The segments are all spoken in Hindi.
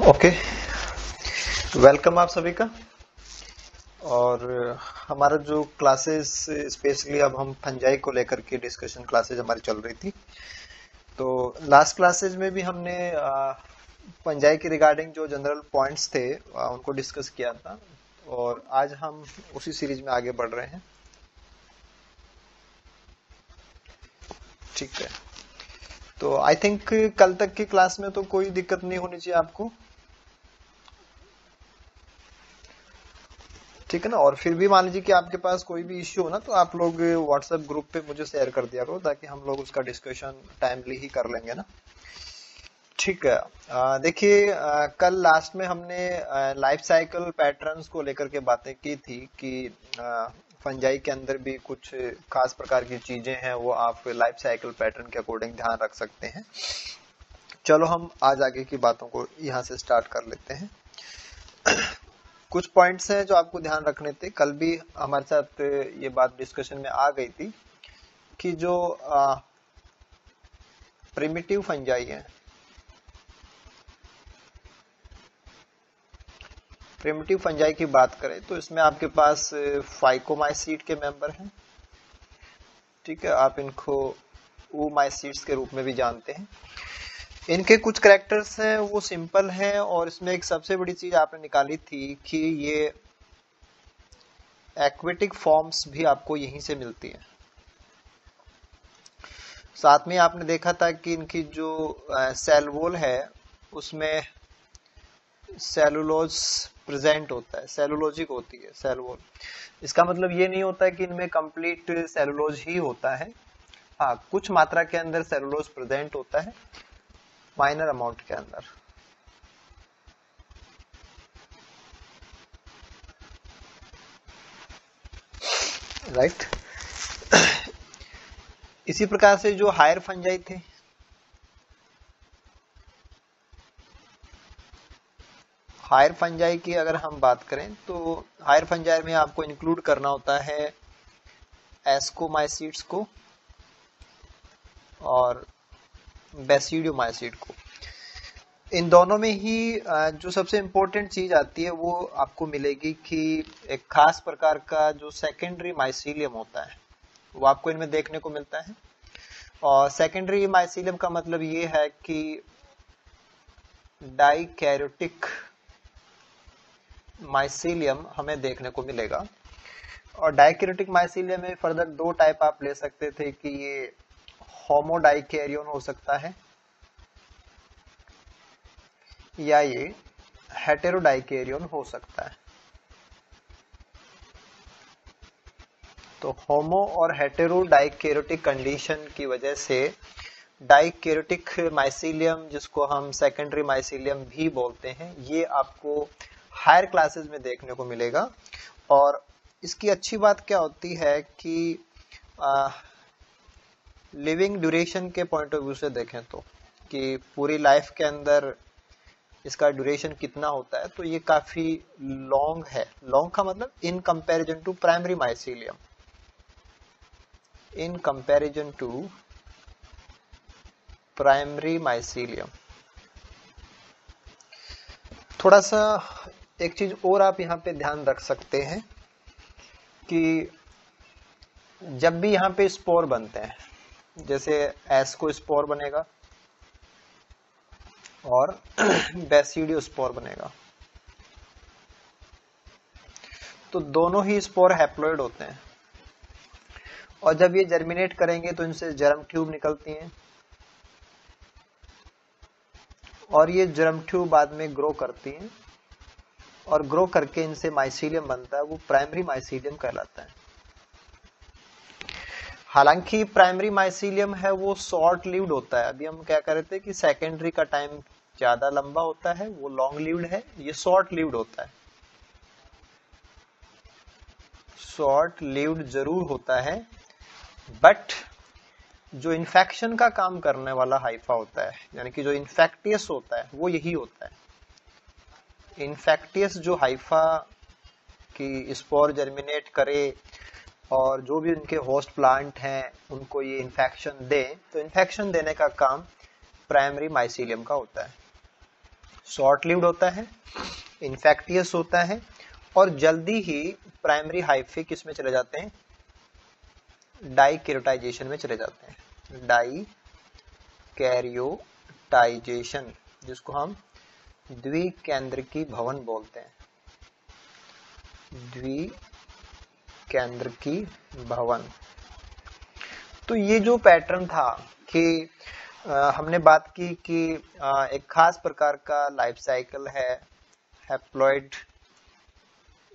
ओके, वेलकम आप सभी का। और हमारा जो क्लासेस स्पेशली अब हम फंजाई को लेकर के डिस्कशन क्लासेस हमारी चल रही थी। तो लास्ट क्लासेस में भी हमने फंजाई के रिगार्डिंग जो जनरल पॉइंट्स थे उनको डिस्कस किया था, और आज हम उसी सीरीज में आगे बढ़ रहे हैं। ठीक है, तो आई थिंक कल तक की क्लास में तो कोई दिक्कत नहीं होनी चाहिए आपको, ठीक है ना। और फिर भी मान लीजिए कि आपके पास कोई भी इश्यू हो ना, तो आप लोग व्हाट्सएप ग्रुप पे मुझे शेयर कर दिया करो, ताकि हम लोग उसका डिस्कशन टाइमली ही कर लेंगे ना। ठीक है, देखिए, कल लास्ट में हमने लाइफ साइकिल पैटर्न्स को लेकर के बातें की थी कि फंजाई के अंदर भी कुछ खास प्रकार की चीजें हैं, वो आप लाइफ साइकिल पैटर्न के अकॉर्डिंग ध्यान रख सकते हैं। चलो हम आज आगे की बातों को यहाँ से स्टार्ट कर लेते हैं। कुछ पॉइंट्स हैं जो आपको ध्यान रखने थे, कल भी हमारे साथ ये बात डिस्कशन में आ गई थी कि जो प्रिमिटिव फंजाई है, प्रिमिटिव फंजाई की बात करें तो इसमें आपके पास फाइकोमाइसीट के मेंबर हैं। ठीक है, आप इनको oomaइसीट्स के रूप में भी जानते हैं। इनके कुछ कैरेक्टर्स हैं वो सिंपल हैं, और इसमें एक सबसे बड़ी चीज आपने निकाली थी कि ये एक्वेटिक फॉर्म्स भी आपको यहीं से मिलती है। साथ में आपने देखा था कि इनकी जो सेल वॉल है उसमें सेलुलोज प्रेजेंट होता है, सेलुलोजिक होती है सेल वॉल। इसका मतलब ये नहीं होता है कि इनमें कंप्लीट सेलुलोज ही होता है। हाँ, कुछ मात्रा के अंदर सेलुलोज प्रेजेंट होता है, माइनर अमाउंट के अंदर। राइट। इसी प्रकार से जो हायर फंजाई थे, हायर फंजाई की अगर हम बात करें तो हायर फंजाई में आपको इंक्लूड करना होता है एस्कोमाइसीट्स को और बेसिडियोमाइसीट को। इन दोनों में ही जो सबसे इंपॉर्टेंट चीज आती है वो आपको मिलेगी कि एक खास प्रकार का जो सेकेंडरी माइसीलियम होता है वो आपको इनमें देखने को मिलता है। और सेकेंडरी माइसीलियम का मतलब ये है कि डाइकैरियोटिक माइसीलियम हमें देखने को मिलेगा। और डाइकैरियोटिक माइसीलियम में फर्दर दो टाइप आप ले सकते थे कि ये होमोडाइकैरियन हो सकता है या ये हेटेरोडाइकैरियन हो सकता है। तो होमो और हेटेरोडाइकैरियोटिक कंडीशन की वजह से डाइकैरियोटिक माइसीलियम, जिसको हम सेकेंडरी माइसीलियम भी बोलते हैं, ये आपको हायर क्लासेस में देखने को मिलेगा। और इसकी अच्छी बात क्या होती है कि लिविंग ड्यूरेशन के पॉइंट ऑफ व्यू से देखें तो कि पूरी लाइफ के अंदर इसका ड्यूरेशन कितना होता है, तो ये काफी लॉन्ग है। लॉन्ग का मतलब in comparison to primary mycelium, in comparison to primary mycelium. थोड़ा सा एक चीज और आप यहां पे ध्यान रख सकते हैं कि जब भी यहां पे स्पोर बनते हैं, जैसे एस्को स्पोर बनेगा और बेसिडियो स्पोर बनेगा, तो दोनों ही स्पोर हैप्लॉइड होते हैं। और जब ये जर्मिनेट करेंगे तो इनसे जर्म ट्यूब निकलती हैं, और ये जर्म ट्यूब बाद में ग्रो करती हैं, और ग्रो करके इनसे माइसीलियम बनता है, वो प्राइमरी माइसीलियम कहलाता है। हालांकि प्राइमरी माइसीलियम है वो शॉर्ट लिव्ड होता है। अभी हम क्या कर रहे थे कि सेकेंडरी का टाइम ज्यादा लंबा होता है, वो लॉन्ग लिव्ड है, ये शॉर्ट लिव्ड होता है। शॉर्ट लिव्ड जरूर होता है, बट जो इन्फेक्शन का काम करने वाला हाइफा होता है, यानी कि जो इन्फेक्टियस होता है, वो यही होता है। इन्फेक्टियस जो हाइफा की स्पोर जर्मिनेट करे और जो भी उनके होस्ट प्लांट हैं उनको ये इन्फेक्शन दे, तो इन्फेक्शन देने का काम प्राइमरी माइसीलियम का होता है। शॉर्ट लिव्ड होता है, इन्फेक्टियस होता है और जल्दी ही प्राइमरी हाइफे किस में चले जाते हैं, डाइकैरियोटाइजेशन में चले जाते हैं, डाइकैरियोटाइजेशन, जिसको हम द्विकेंद्रकी भवन बोलते हैं, द्विकेंद्रकी भवन। तो ये जो पैटर्न था कि हमने बात की कि एक खास प्रकार का लाइफ साइकिल है हैप्लॉइड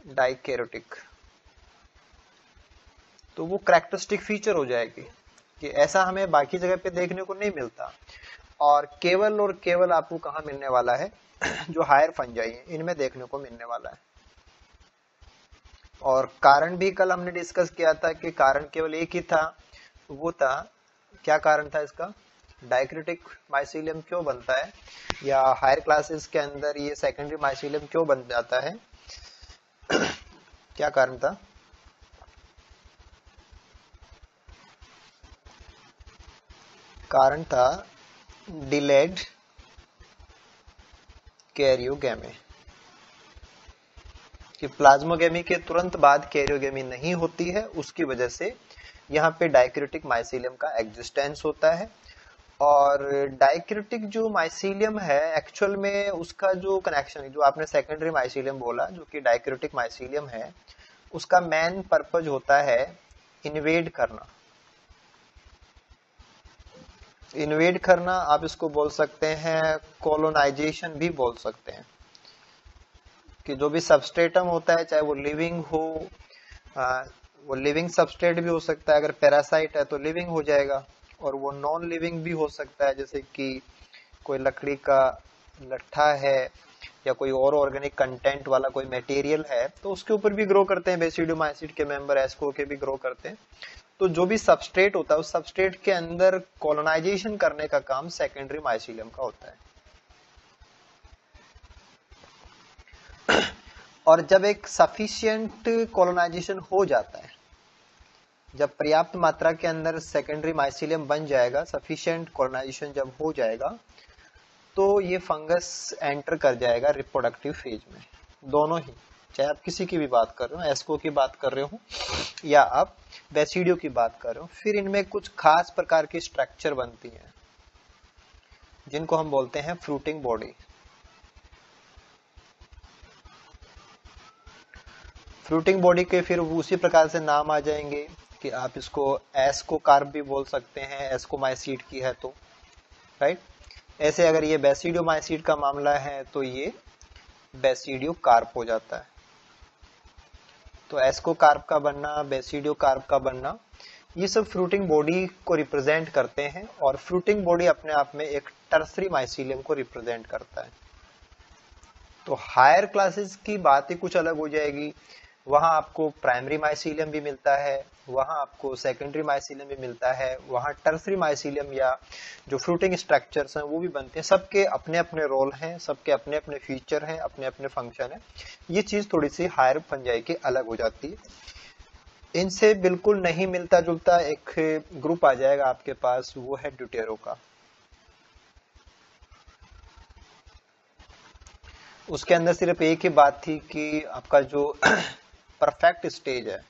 डाइकैरियोटिक, तो वो कैरेक्टरिस्टिक फीचर हो जाएगी कि ऐसा हमें बाकी जगह पे देखने को नहीं मिलता और केवल आपको कहाँ मिलने वाला है, जो हायर फंजाई है इनमें देखने को मिलने वाला है। और कारण भी कल हमने डिस्कस किया था कि कारण केवल एक ही था, वो था, क्या कारण था इसका, डाइक्रिटिक माइसीलियम क्यों बनता है, या हायर क्लासेस के अंदर ये सेकेंडरी माइसीलियम क्यों बन जाता है, क्या कारण था, कारण था डिलेड कैरियोगेमी, कि प्लाज्मोगेमी के तुरंत बाद कैरियोगेमी नहीं होती है, उसकी वजह से यहाँ पे डाइक्रिटिक माइसीलियम का एग्जिस्टेंस होता है। और डाइक्रिटिक जो माइसीलियम है एक्चुअल में उसका जो कनेक्शन है, जो आपने सेकेंडरी माइसीलियम बोला जो कि डाइक्रिटिक माइसीलियम है, उसका मेन पर्पज होता है इन्वेड करना। इन्वेड करना आप इसको बोल सकते हैं कॉलोनाइजेशन भी बोल सकते हैं, कि जो भी सबस्ट्रेटम होता है चाहे वो लिविंग हो, वो लिविंग सबस्ट्रेट भी हो सकता है, अगर पैरासाइट है तो लिविंग हो जाएगा, और वो नॉन लिविंग भी हो सकता है, जैसे कि कोई लकड़ी का लट्ठा है या कोई और ऑर्गेनिक कंटेंट वाला कोई मटेरियल है तो उसके ऊपर भी ग्रो करते हैं, बेसिडियोमाइसिड के मेंबर एस्को के भी ग्रो करते हैं। तो जो भी सबस्ट्रेट होता है उस सबस्ट्रेट के अंदर कॉलोनाइजेशन करने का काम सेकेंडरी माइसीलियम का होता है। और जब एक सफिशिएंट कॉलोनाइजेशन हो जाता है, जब पर्याप्त मात्रा के अंदर सेकेंडरी माइसीलियम बन जाएगा, सफिशिएंट कॉलोनाइजेशन जब हो जाएगा, तो ये फंगस एंटर कर जाएगा रिप्रोडक्टिव फेज में। दोनों ही, चाहे आप किसी की भी बात कर रहे हो, एस्को की बात कर रहे हो या आप बेसिडियो की बात कर रहे हो, फिर इनमें कुछ खास प्रकार की स्ट्रक्चर बनती है जिनको हम बोलते हैं फ्रूटिंग बॉडी। फ्रूटिंग बॉडी के फिर उसी प्रकार से नाम आ जाएंगे कि आप इसको एस्कोकार्प भी बोल सकते हैं, एस्कोमाइसीड की है तो, राइट। ऐसे अगर ये बेसिडियोमाइसीड का मामला है तो ये बेसिडियोकार्प हो जाता है। तो एस्कोकार्प का बनना, बेसिडियोकार्प का बनना, ये सब फ्रूटिंग बॉडी को रिप्रेजेंट करते हैं, और फ्रूटिंग बॉडी अपने आप में एक टर्सरी माइसीलियम को रिप्रेजेंट करता है। तो हायर क्लासेस की बात ही कुछ अलग हो जाएगी, वहां आपको प्राइमरी माइसीलियम भी मिलता है, वहां आपको सेकेंडरी माइसीलियम भी मिलता है, वहां टर्सरी माइसीलियम या जो फ्रूटिंग स्ट्रक्चर्स हैं वो भी बनते हैं। सबके अपने अपने रोल हैं, सबके अपने अपने फीचर हैं, अपने अपने फंक्शन हैं। ये चीज थोड़ी सी हायर फंजाई की अलग हो जाती है। इनसे बिल्कुल नहीं मिलता जुलता एक ग्रुप आ जाएगा आपके पास, वो है ड्यूटेरो का। उसके अंदर सिर्फ एक ही बात थी कि आपका जो परफेक्ट स्टेज है,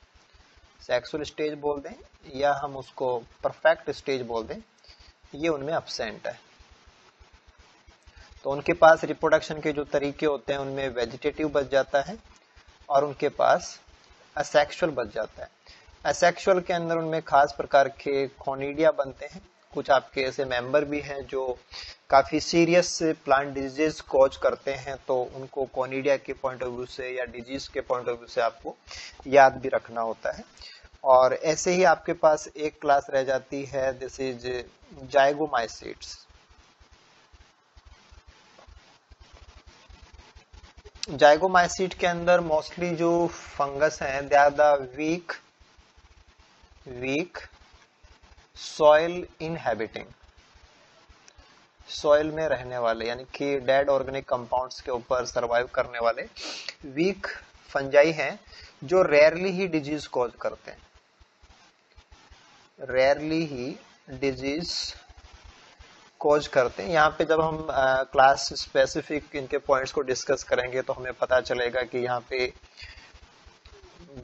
सेक्सुअल स्टेज बोल दें या हम उसको परफेक्ट स्टेज बोल दें, ये उनमें अब्सेंट है। तो उनके पास रिप्रोडक्शन के जो तरीके होते हैं उनमें वेजिटेटिव बच जाता है, और उनके पास असेक्सुअल बच जाता है। असेक्सुअल के अंदर उनमें खास प्रकार के कॉनिडिया बनते हैं। कुछ आपके ऐसे मेंबर भी हैं जो काफी सीरियस प्लांट डिजीज कॉज करते हैं, तो उनको कॉनिडिया के पॉइंट ऑफ व्यू से या डिजीज के पॉइंट ऑफ व्यू से आपको याद भी रखना होता है। और ऐसे ही आपके पास एक क्लास रह जाती है, दिस इज जाइगोमाइसीड्स। जाइगोमाइसीड के अंदर मोस्टली जो फंगस हैं they are the weak soil inhabiting, soil में रहने वाले, यानी कि डेड ऑर्गेनिक कंपाउंड्स के ऊपर सरवाइव करने वाले वीक फंजाई हैं, जो रेयरली ही डिजीज कॉज करते हैं, रेयरली ही डिजीज कोज करते हैं। यहाँ पे जब हम क्लास स्पेसिफिक इनके पॉइंट्स को डिस्कस करेंगे तो हमें पता चलेगा कि यहाँ पे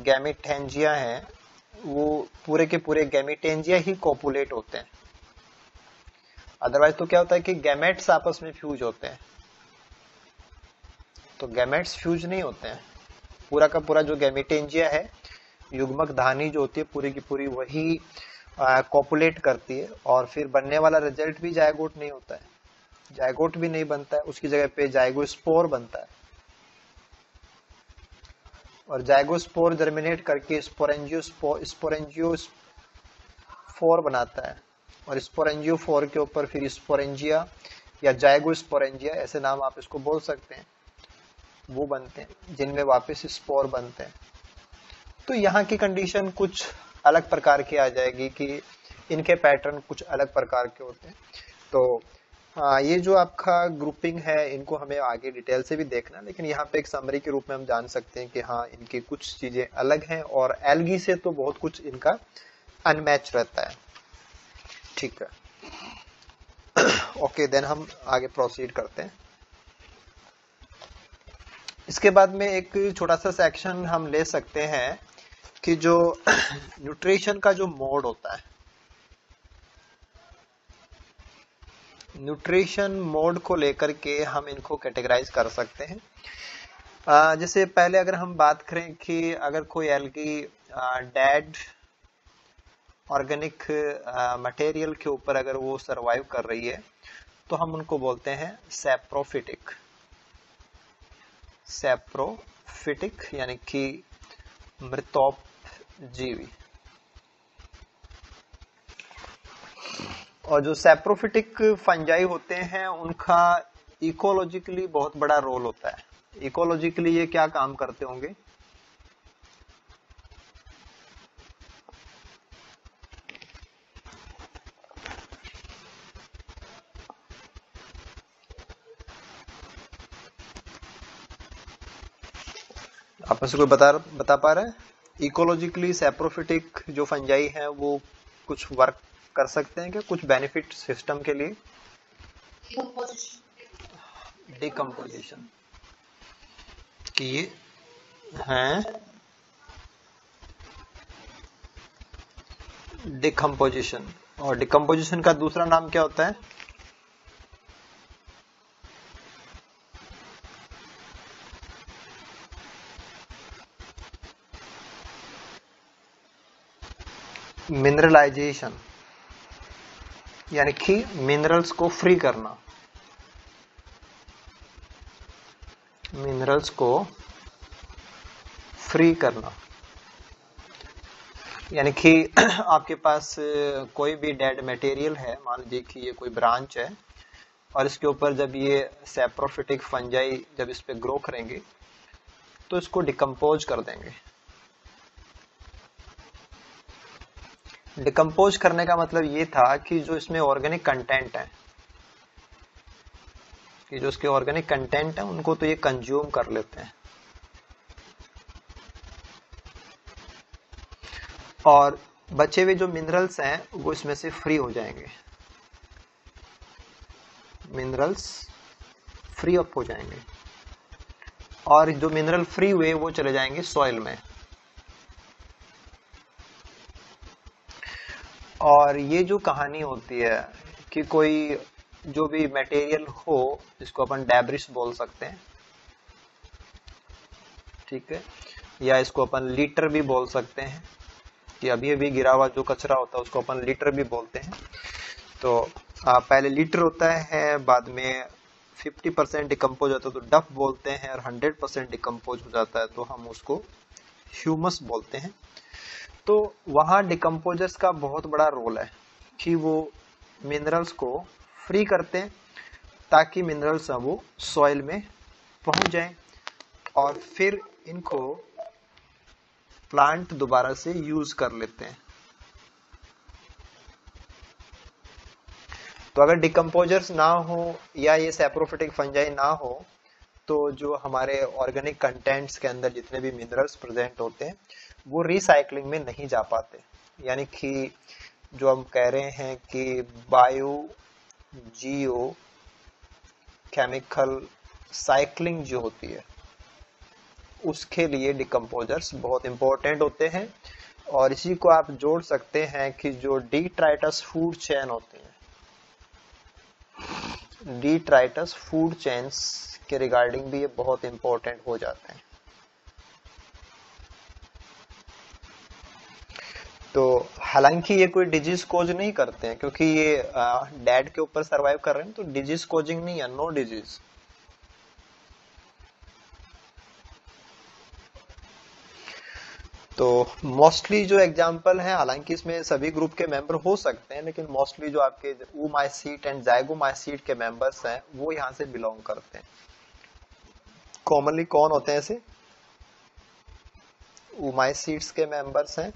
गैमेटेंजिया है, वो पूरे के पूरे गैमेटेंजिया ही कॉपुलेट होते हैं। अदरवाइज तो क्या होता है कि गैमेट्स आपस में फ्यूज होते हैं, तो गैमेट्स फ्यूज नहीं होते हैं। पूरा का पूरा जो गैमेटेंजिया है, युग्मक धानी जो होती है पूरी की पूरी वही कॉपुलेट करती है, और फिर बनने वाला रिजल्ट भी जायगोट नहीं होता है, जायगोट भी नहीं बनता है, उसकी जगह पे जायगोस्पोर बनता है। और जायगोस्पोर जर्मिनेट करके स्पोरेंजियोस्पोर बनाता है, और स्पोरेंजियोफोर के ऊपर फिर स्पोरेंजिया या जायगोस्पोरेंजिया, ऐसे नाम आप इसको बोल सकते हैं, वो बनते हैं जिनमें वापस स्पोर बनते हैं। तो यहाँ की कंडीशन कुछ अलग प्रकार की आ जाएगी कि इनके पैटर्न कुछ अलग प्रकार के होते हैं। तो ये जो आपका ग्रुपिंग है इनको हमें आगे डिटेल से भी देखना, लेकिन यहाँ पे एक समरी के रूप में हम जान सकते हैं कि हाँ इनकी कुछ चीजें अलग हैं, और एल्गी से तो बहुत कुछ इनका अनमैच रहता है। ठीक है, ओके, देन हम आगे प्रोसीड करते हैं। इसके बाद में एक छोटा सा सेक्शन हम ले सकते हैं कि जो न्यूट्रिशन का जो मोड होता है, न्यूट्रिशन मोड को लेकर के हम इनको कैटेगराइज कर सकते हैं। जैसे पहले अगर हम बात करें कि अगर कोई एल्गी डेड ऑर्गेनिक मटेरियल के ऊपर अगर वो सरवाइव कर रही है तो हम उनको बोलते हैं सैप्रोफिटिक। सैप्रोफिटिक यानी कि मृतोपजीवी। और जो सैप्रोफिटिक फंजाई होते हैं उनका इकोलॉजिकली बहुत बड़ा रोल होता है। इकोलॉजिकली ये क्या काम करते होंगे? आप में से कोई बता पा रहा है? इकोलॉजिकली सैप्रोफिटिक जो फंजाई है वो कुछ वर्क कर सकते हैं क्या, कुछ बेनिफिट सिस्टम के लिए? डिकम्पोजिशन कि ये हैं डिकम्पोजिशन, और डिकम्पोजिशन का दूसरा नाम क्या होता है? मिनरलाइजेशन, यानी कि मिनरल्स को फ्री करना। मिनरल्स को फ्री करना यानी कि आपके पास कोई भी डेड मटेरियल है, मान लीजिए कि ये कोई ब्रांच है, और इसके ऊपर जब ये सैप्रोफिटिक फंजाई जब इस पे ग्रो करेंगे तो इसको डिकम्पोज कर देंगे। डिकम्पोज करने का मतलब ये था कि जो इसमें ऑर्गेनिक कंटेंट है, कि जो इसके ऑर्गेनिक कंटेंट है उनको तो ये कंज्यूम कर लेते हैं, और बचे हुए जो मिनरल्स हैं वो इसमें से फ्री हो जाएंगे। मिनरल्स फ्री अप हो जाएंगे, और जो मिनरल फ्री हुए वो चले जाएंगे सॉइल में। और ये जो कहानी होती है कि कोई जो भी मटेरियल हो, जिसको अपन डेब्रिस बोल सकते हैं, ठीक है, या इसको अपन लीटर भी बोल सकते हैं, कि अभी अभी गिरा हुआ जो कचरा होता है उसको अपन लीटर भी बोलते हैं। तो पहले लीटर होता है, बाद में 50% डिकम्पोज होता है तो डफ बोलते हैं, और 100% डिकम्पोज हो जाता है तो हम उसको ह्यूमस बोलते हैं। तो वहां डिकम्पोजर्स का बहुत बड़ा रोल है कि वो मिनरल्स को फ्री करते हैं ताकि मिनरल्स वो सॉइल में पहुंच जाएं, और फिर इनको प्लांट दोबारा से यूज कर लेते हैं। तो अगर डिकम्पोजर्स ना हो या ये सैप्रोफिटिक फंजाई ना हो तो जो हमारे ऑर्गेनिक कंटेंट्स के अंदर जितने भी मिनरल्स प्रेजेंट होते हैं वो रिसाइकलिंग में नहीं जा पाते। यानी कि जो हम कह रहे हैं कि जियो केमिकल साइक्लिंग जो होती है उसके लिए डिकम्पोजर्स बहुत इंपॉर्टेंट होते हैं। और इसी को आप जोड़ सकते हैं कि जो डिट्राइटस फूड चेन होती है, डिट्राइटस फूड चेन्स के रिगार्डिंग भी ये बहुत इंपॉर्टेंट हो जाते हैं। तो हालांकि ये कोई डिजीज कोज नहीं करते हैं, क्योंकि ये डेड के ऊपर सरवाइव कर रहे हैं, तो डिजीज कोजिंग नहीं है, नो डिजीज। तो मोस्टली जो एग्जांपल है, हालांकि इसमें सभी ग्रुप के मेंबर हो सकते हैं, लेकिन मोस्टली जो आपके oomaicete एंड zygomaicete के मेंबर्स हैं वो यहाँ से बिलोंग करते हैं। कॉमनली कौन होते हैं ऐसे? oomaicites के मेंबर्स हैं,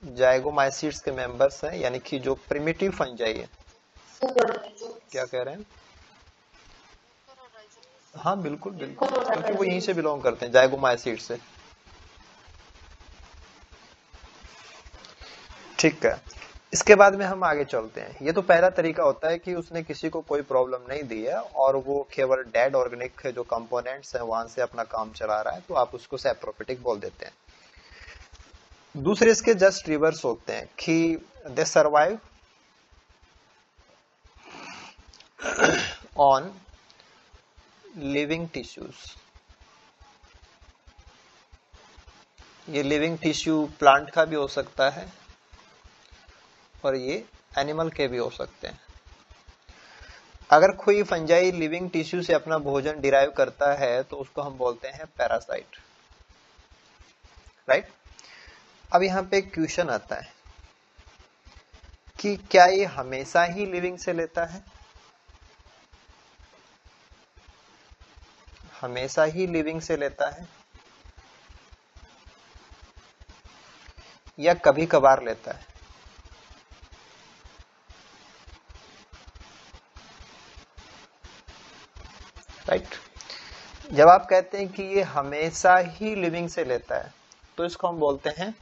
जाइगोमाइसीट्स के मेंबर्स हैं, यानी कि जो प्रिमिटिव फंजाई है। क्या कह रहे हैं? हाँ बिल्कुल बिल्कुल, क्योंकि वो यहीं से बिलोंग करते हैं, जाइगोमाइसीट से। ठीक है, इसके बाद में हम आगे चलते हैं। ये तो पहला तरीका होता है कि उसने किसी को कोई प्रॉब्लम नहीं दी है और वो केवल डेड ऑर्गेनिक जो कंपोनेंट्स हैं वहां से अपना काम चला रहा है, तो आप उसको सैप्रोफिटिक बोल देते हैं। दूसरे इसके जस्ट रिवर्स होते हैं कि दे सर्वाइव ऑन लिविंग टिश्यूज। ये लिविंग टिश्यू प्लांट का भी हो सकता है और ये एनिमल के भी हो सकते हैं। अगर कोई फंजाई लिविंग टिश्यू से अपना भोजन डिराइव करता है तो उसको हम बोलते हैं पैरासाइट, राइट। अब यहाँ पे एक क्वेश्चन आता है कि क्या ये हमेशा ही लिविंग से लेता है? हमेशा ही लिविंग से लेता है या कभी कभार लेता है? राइट। जब आप कहते हैं कि ये हमेशा ही लिविंग से लेता है तो इसको हम बोलते हैं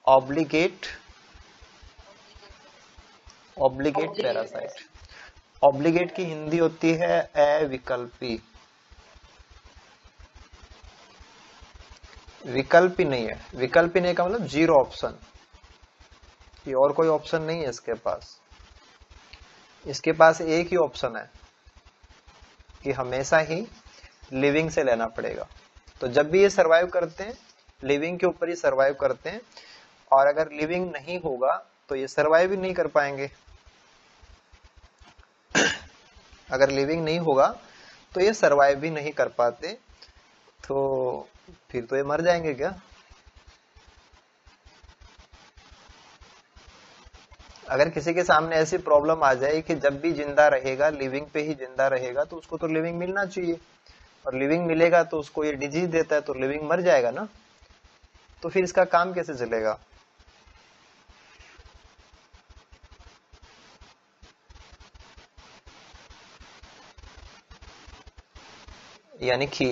ऑब्लिगेट पैरासाइट। ऑब्लिगेट की हिंदी होती है अविकल्पी। विकल्पी नहीं है, विकल्पी नहीं का मतलब जीरो ऑप्शन, ये और कोई ऑप्शन नहीं है इसके पास। इसके पास एक ही ऑप्शन है कि हमेशा ही लिविंग से लेना पड़ेगा। तो जब भी ये सरवाइव करते हैं लिविंग के ऊपर ही सरवाइव करते हैं, और अगर लिविंग नहीं होगा तो ये सरवाइव ही नहीं कर पाएंगे। अगर लिविंग नहीं होगा तो ये सरवाइव भी नहीं कर पाते, तो फिर तो ये मर जाएंगे क्या? अगर किसी के सामने ऐसी प्रॉब्लम आ जाए कि जब भी जिंदा रहेगा लिविंग पे ही जिंदा रहेगा, तो उसको तो लिविंग मिलना चाहिए, और लिविंग मिलेगा तो उसको ये डिजीज देता है तो लिविंग मर जाएगा ना, तो फिर इसका काम कैसे चलेगा? यानी कि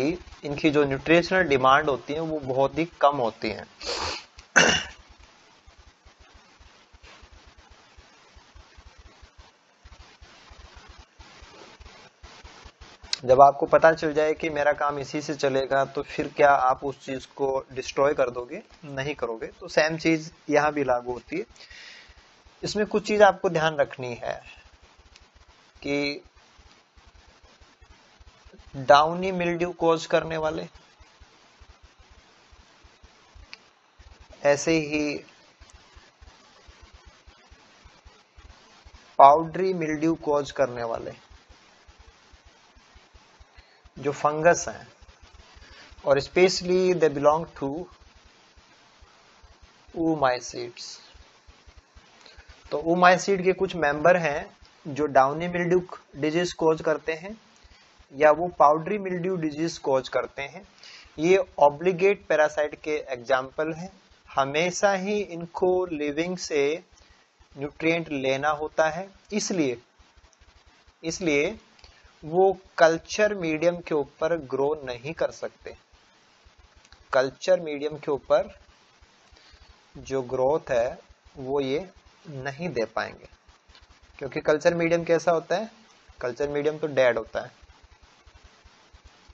इनकी जो न्यूट्रिशनल डिमांड होती है वो बहुत ही कम होती है। जब आपको पता चल जाए कि मेरा काम इसी से चलेगा, तो फिर क्या आप उस चीज को डिस्ट्रॉय कर दोगे? नहीं करोगे। तो सेम चीज यहां भी लागू होती है। इसमें कुछ चीज आपको ध्यान रखनी है कि डाउनी मिल्ड्यू कॉज करने वाले, ऐसे ही पाउडरी मिल्ड्यू कॉज करने वाले जो फंगस हैं, और specially they belong to oomaicites। तो oomaicete के कुछ मेंबर हैं जो डाउनी मिल्ड्यू डिजीज कॉज करते हैं या वो पाउडरी मिल्ड्यू डिजीज कॉज करते हैं। ये ऑब्लिगेट पैरासाइट के एग्जाम्पल हैं। हमेशा ही इनको लिविंग से न्यूट्रिएंट लेना होता है, इसलिए वो कल्चर मीडियम के ऊपर ग्रो नहीं कर सकते। कल्चर मीडियम के ऊपर जो ग्रोथ है वो ये नहीं दे पाएंगे, क्योंकि कल्चर मीडियम कैसा होता है, कल्चर मीडियम तो डेड होता है।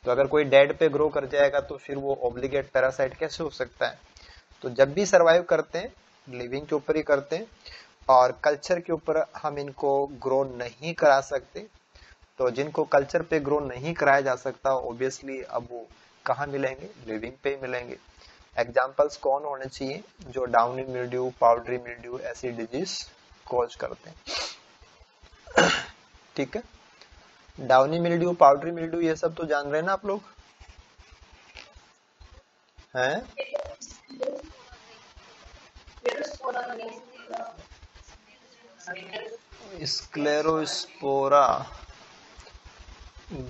तो अगर कोई डेड पे ग्रो कर जाएगा तो फिर वो ऑब्लिगेट पैरासाइट कैसे हो सकता है। तो जब भी सरवाइव करते हैं लिविंग के ऊपर ही करते हैं, और कल्चर के ऊपर हम इनको ग्रो नहीं करा सकते, तो जिनको कल्चर पे ग्रो नहीं कराया जा सकता ऑब्वियसली अब वो कहाँ मिलेंगे, लिविंग पे ही मिलेंगे। एग्जाम्पल्स कौन होने चाहिए, जो डाउनी मिल्ड्यू, पाउडरी मिल्ड्यू ऐसी डिजीज कॉज करते हैं। ठीक है, डाउनी मिल्ड्यू, पाउडरी मिल्ड्यू ये सब तो जान रहे हैं ना आप लोग, हैं? स्क्लेरोस्पोरा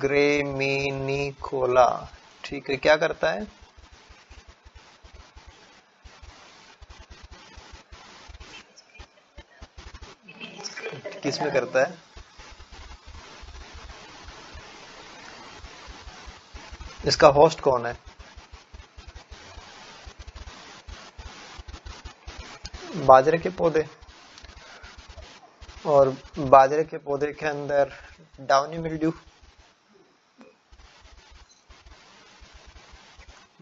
ग्रेमिनिकोला, ठीक है, क्या करता है? किस में करता है? इसका होस्ट कौन है? बाजरे के पौधे। और बाजरे के पौधे के अंदर डाउनी मिल्ड्यू,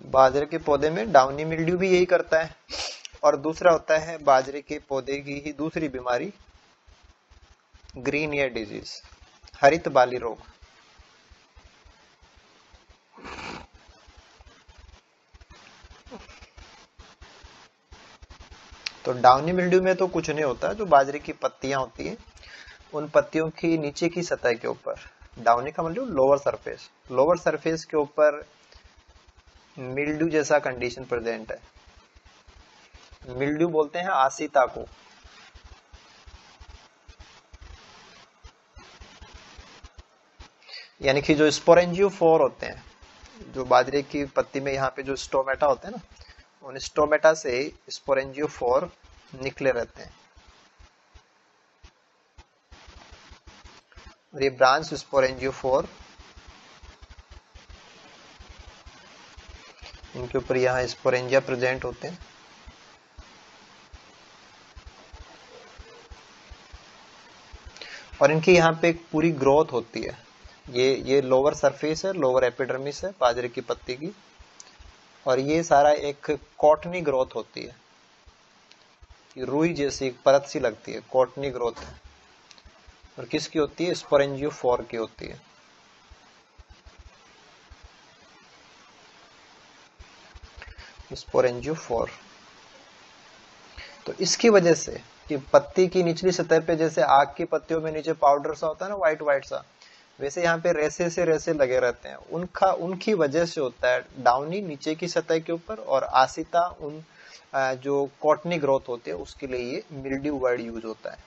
बाजरे के पौधे में डाउनी मिल्ड्यू भी यही करता है। और दूसरा होता है बाजरे के पौधे की ही दूसरी बीमारी, ग्रीन ईयर डिजीज, हरित बाली रोग। तो डाउनी मिल्ड्यू में तो कुछ नहीं होता, जो बाजरे की पत्तियां होती हैं उन पत्तियों की नीचे की सतह के ऊपर, डाउनी का मतलब लोअर सरफेस, लोअर सरफेस के ऊपर मिल्ड्यू जैसा कंडीशन प्रेजेंट है। मिल्ड्यू बोलते हैं आसिता को। यानी कि जो स्पोरेंजियोफोर होते हैं, जो बाजरे की पत्ती में यहाँ पे जो स्टोमेटा होते हैं ना, उन स्टोमेटा से स्पोरेंजियोफोर निकले रहते हैं। और ये ब्रांच स्पोरेंजियोफोर, इनके ऊपर यहाँ स्पोरेंजिया प्रेजेंट होते हैं। और इनकी यहाँ पे एक पूरी ग्रोथ होती है। ये लोअर सरफेस है, लोअर एपिडर्मिस है बाजरे की पत्ती की, और ये सारा एक कॉटनी ग्रोथ होती है, रुई जैसी परत सी लगती है, कॉटनी ग्रोथ है। और किसकी होती है? स्पोरेंजियोफोर की होती है। स्पोरेंजियोफोर। तो इसकी वजह से कि पत्ती की निचली सतह पे जैसे आग की पत्तियों में नीचे पाउडर सा होता है ना, व्हाइट व्हाइट सा, वैसे यहाँ पे रेसे से रेसे लगे रहते हैं। उनकी वजह से होता है डाउनी नीचे की सतह के ऊपर, और आसिता उन जो कॉटनी ग्रोथ होती है उसके लिए ये मिल्ड्यू वर्ड यूज होता है।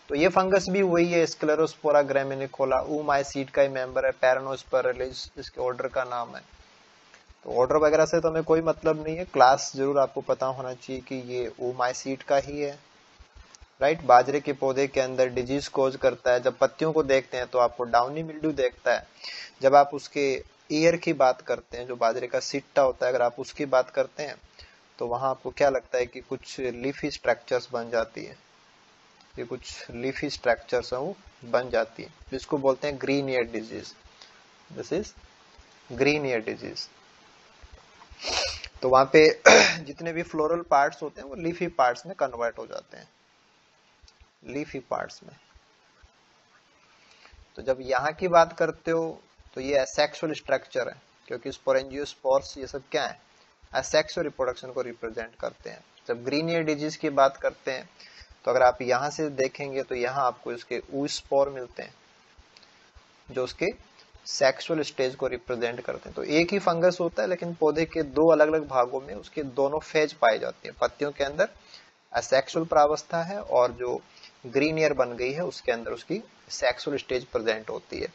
तो ये फंगस भी वही है, स्क्लेरोस्पोरा ग्रेमिनिकोला, ऊमाइसीट का ही मेंबर है, पैरानोस्पेरलिस इसके ऑर्डर का नाम है। तो ऑर्डर वगैरह से तो हमें कोई मतलब नहीं है, क्लास जरूर आपको पता होना चाहिए कि ये ऊमाइसीट का ही है, राइट। बाजरे के पौधे के अंदर डिजीज कोज करता है। जब पत्तियों को देखते हैं तो आपको डाउनी मिल्ड्यू देखता है। जब आप उसके ईयर की बात करते हैं, जो बाजरे का सिट्टा होता है, अगर आप उसकी बात करते हैं तो वहां आपको क्या लगता है कि कुछ लीफी स्ट्रक्चर्स बन जाती है, ये कुछ लीफी स्ट्रक्चर्स है वो बन जाती है, जिसको बोलते हैं green ear disease. This is green ear disease. तो वहां पे जितने भी फ्लोरल पार्ट्स होते हैं वो लीफी पार्ट्स में कन्वर्ट हो जाते हैं, लीफी पार्ट्स में। तो जब यहाँ की बात करते हो तो ये असेक्सुअल स्ट्रक्चर है, क्योंकि स्पोरेंजियोस्पोर्स ये सब क्या है, असेक्सुअल रिप्रोडक्शन को रिप्रेजेंट करते हैं। जब ग्रीन ईयर डिजीज की बात करते हैं तो अगर आप यहाँ से देखेंगे तो यहाँ आपको इसके ऊस्पोर मिलते हैं, जो उसके सेक्सुअल स्टेज को रिप्रेजेंट करते हैं। तो एक ही फंगस होता है, लेकिन पौधे के दो अलग अलग भागों में उसके दोनों फेज पाए जाते हैं। पत्तियों के अंदर असेक्सुअल प्रावस्था है, और जो ग्रीन ईयर बन गई है उसके अंदर उसकी सेक्सुअल स्टेज प्रेजेंट होती है।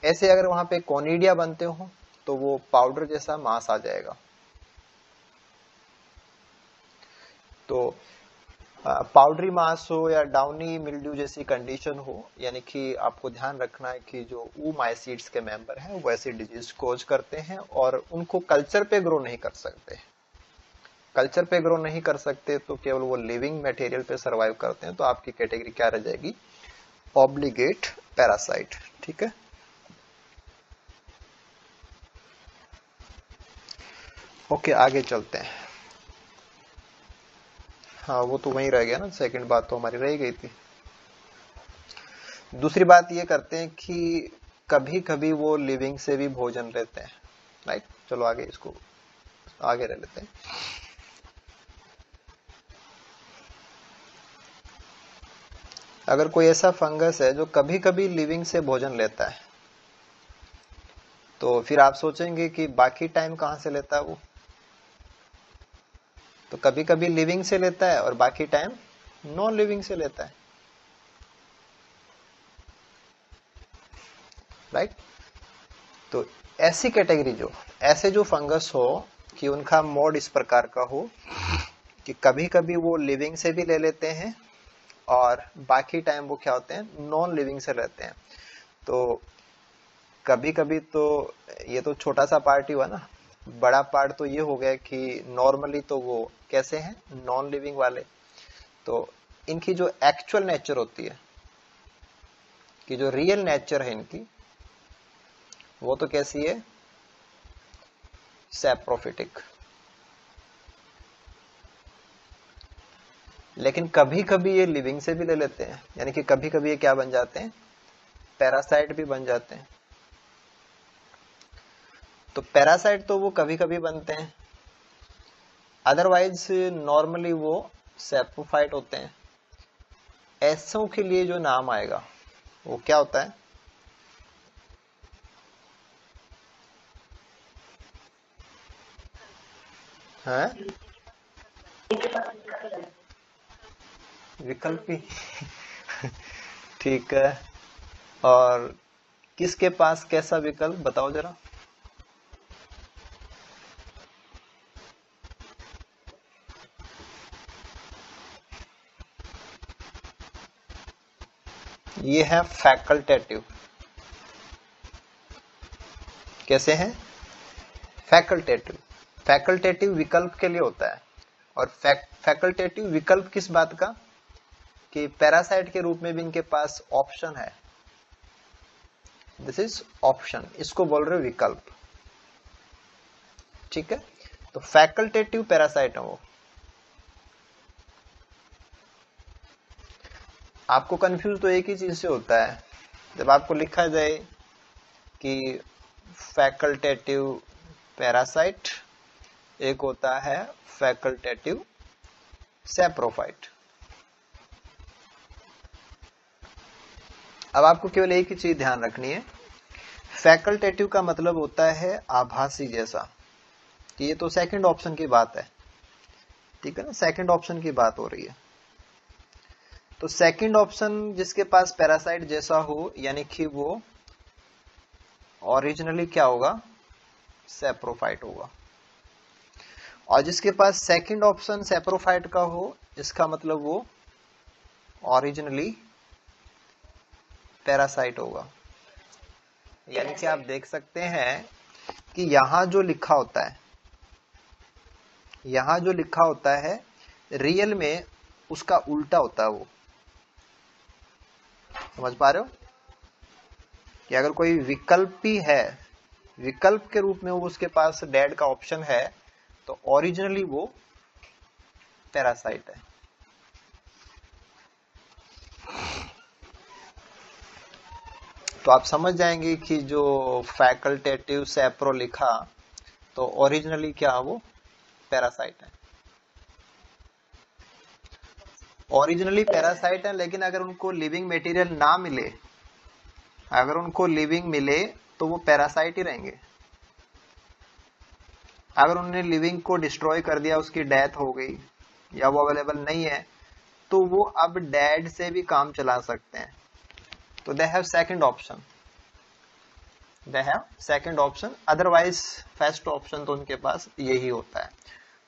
ऐसे अगर वहां पे कोनिडिया बनते हो तो वो पाउडर जैसा मांस आ जाएगा। तो पाउडरी मास हो या डाउनी मिल्ड्यू जैसी कंडीशन हो, यानी कि आपको ध्यान रखना है कि जो ऊमाइसीड्स के मेंबर हैं वो ऐसी डिजीज कोज करते हैं और उनको कल्चर पे ग्रो नहीं कर सकते। कल्चर पे ग्रो नहीं कर सकते तो केवल वो लिविंग मटेरियल पे सरवाइव करते हैं, तो आपकी कैटेगरी क्या रह जाएगी? Obligate parasite. ठीक है, ओके आगे चलते हैं। हाँ वो तो वहीं रह गया ना, सेकंड बात तो हमारी रह गई थी। दूसरी बात ये करते हैं कि कभी कभी वो लिविंग से भी भोजन लेते हैं, राइट। चलो आगे इसको आगे रह लेते हैं। अगर कोई ऐसा फंगस है जो कभी कभी लिविंग से भोजन लेता है, तो फिर आप सोचेंगे कि बाकी टाइम कहां से लेता है वो? तो कभी कभी लिविंग से लेता है और बाकी टाइम नॉन लिविंग से लेता है, राइट। तो ऐसी कैटेगरी जो ऐसे जो फंगस हो कि उनका मोड इस प्रकार का हो कि कभी कभी वो लिविंग से भी ले लेते हैं और बाकी टाइम वो क्या होते हैं? नॉन लिविंग से रहते हैं। तो कभी कभी तो ये तो छोटा सा पार्ट ही हुआ ना, बड़ा पार्ट तो ये हो गया कि नॉर्मली तो वो कैसे हैं? नॉन लिविंग वाले। तो इनकी जो एक्चुअल नेचर होती है, कि जो रियल नेचर है इनकी, वो तो कैसी है? सैप्रोफिटिक। लेकिन कभी कभी ये लिविंग से भी ले लेते हैं, यानी कि कभी कभी ये क्या बन जाते हैं? पैरासाइट भी बन जाते हैं। तो पैरासाइट तो वो कभी कभी बनते हैं, अदरवाइज नॉर्मली वो सैप्रोफाइट होते हैं। ऐसों के लिए जो नाम आएगा वो क्या होता है? हैं? विकल्पी। ठीक है, और किसके पास कैसा विकल्प बताओ जरा? ये है फैकल्टेटिव। कैसे हैं? फैकल्टेटिव। फैकल्टेटिव विकल्प के लिए होता है। और फैकल्टेटिव विकल्प किस बात का? कि पैरासाइट के रूप में भी इनके पास ऑप्शन है। दिस इज ऑप्शन, इसको बोल रहे हो विकल्प। ठीक है, तो फैकल्टेटिव पैरासाइट है वो। आपको कंफ्यूज तो एक ही चीज से होता है, जब आपको लिखा जाए कि फैकल्टेटिव पैरासाइट, एक होता है फैकल्टेटिव सैप्रोफाइट। अब आपको केवल एक ही चीज ध्यान रखनी है, फैकल्टेटिव का मतलब होता है आभासी जैसा। ये तो सेकंड ऑप्शन की बात है, ठीक है ना, सेकंड ऑप्शन की बात हो रही है। तो सेकंड ऑप्शन जिसके पास पैरासाइट जैसा हो, यानी कि वो ओरिजिनली क्या होगा? सैप्रोफाइट होगा। और जिसके पास सेकंड ऑप्शन सैप्रोफाइट का हो, इसका मतलब वो ओरिजिनली पैरासाइट होगा। यानी कि आप देख सकते हैं कि यहां जो लिखा होता है, यहां जो लिखा होता है रियल में उसका उल्टा होता है वो। समझ पा रहे हो कि अगर कोई विकल्प भी है, विकल्प के रूप में वो उसके पास डेड का ऑप्शन है, तो ओरिजिनली वो पैरासाइट है। तो आप समझ जाएंगे कि जो फैकल्टेटिव सैप्रो लिखा, तो ओरिजिनली क्या वो पैरासाइट है। ओरिजिनली पैरासाइट है, लेकिन अगर उनको लिविंग मटेरियल ना मिले, अगर उनको लिविंग मिले तो वो पैरासाइट ही रहेंगे। अगर उन्होंने लिविंग को डिस्ट्रॉय कर दिया, उसकी डेथ हो गई या वो अवेलेबल नहीं है, तो वो अब डेड से भी काम चला सकते हैं। तो they have second option, they have second option. Otherwise first option तो उनके पास यही होता है।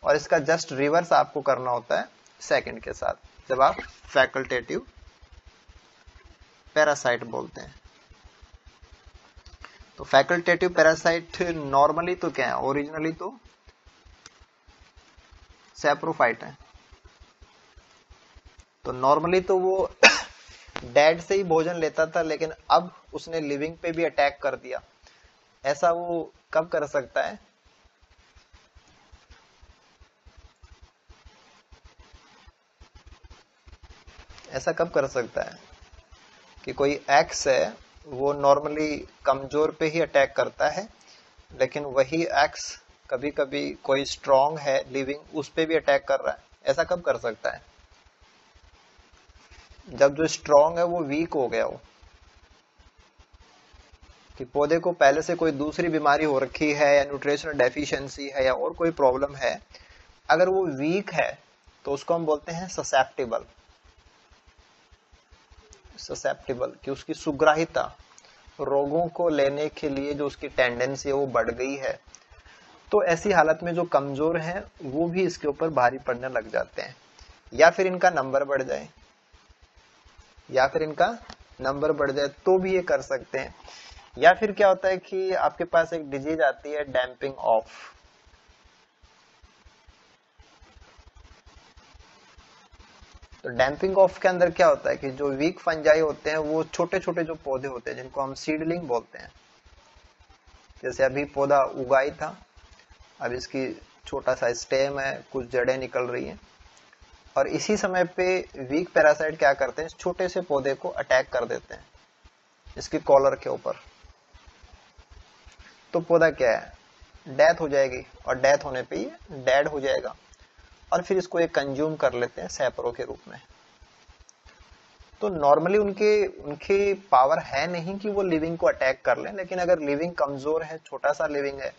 और इसका जस्ट रिवर्स आपको करना होता है सेकंड के साथ, जब आप फैकल्टेटिव पैरासाइट बोलते हैं। तो फैकल्टेटिव पैरासाइट नॉर्मली तो क्या है? ओरिजिनली तो सैप्रोफाइट है। तो नॉर्मली तो वो डेड से ही भोजन लेता था, लेकिन अब उसने लिविंग पे भी अटैक कर दिया। ऐसा वो कब कर सकता है? ऐसा कब कर सकता है कि कोई एक्स है वो नॉर्मली कमजोर पे ही अटैक करता है, लेकिन वही एक्स कभी कभी कोई स्ट्रांग है लिविंग उस पे भी अटैक कर रहा है? ऐसा कब कर सकता है? जब जो स्ट्रांग है वो वीक हो गया हो, कि पौधे को पहले से कोई दूसरी बीमारी हो रखी है या न्यूट्रिशनल डेफिशिएंसी है या और कोई प्रॉब्लम है, अगर वो वीक है तो उसको हम बोलते हैं ससेप्टिबल। ससेप्टिबल कि उसकी सुग्राहिता रोगों को लेने के लिए जो उसकी टेंडेंसी है वो बढ़ गई है। तो ऐसी हालत में जो कमजोर हैं वो भी इसके ऊपर भारी पड़ने लग जाते हैं, या फिर इनका नंबर बढ़ जाए, या फिर इनका नंबर बढ़ जाए तो भी ये कर सकते हैं। या फिर क्या होता है कि आपके पास एक डिजीज आती है डैम्पिंग ऑफ। तो डैम्पिंग ऑफ के अंदर क्या होता है कि जो वीक फंजाई होते हैं वो छोटे छोटे जो पौधे होते हैं जिनको हम सीडलिंग बोलते हैं, जैसे अभी पौधा उगाई था, अब इसकी छोटा सा स्टेम है, कुछ जड़ें निकल रही हैं, और इसी समय पे वीक पैरासाइट क्या करते हैं, इस छोटे से पौधे को अटैक कर देते हैं इसके कॉलर के ऊपर। तो पौधा क्या है, डेथ हो जाएगी, और डेथ होने पे ये डेड हो जाएगा, और फिर इसको ये कंज्यूम कर लेते हैं सैपरो के रूप में। तो नॉर्मली उनकी पावर है नहीं कि वो लिविंग को अटैक कर लें, लेकिन अगर लिविंग कमजोर है, छोटा सा लिविंग है,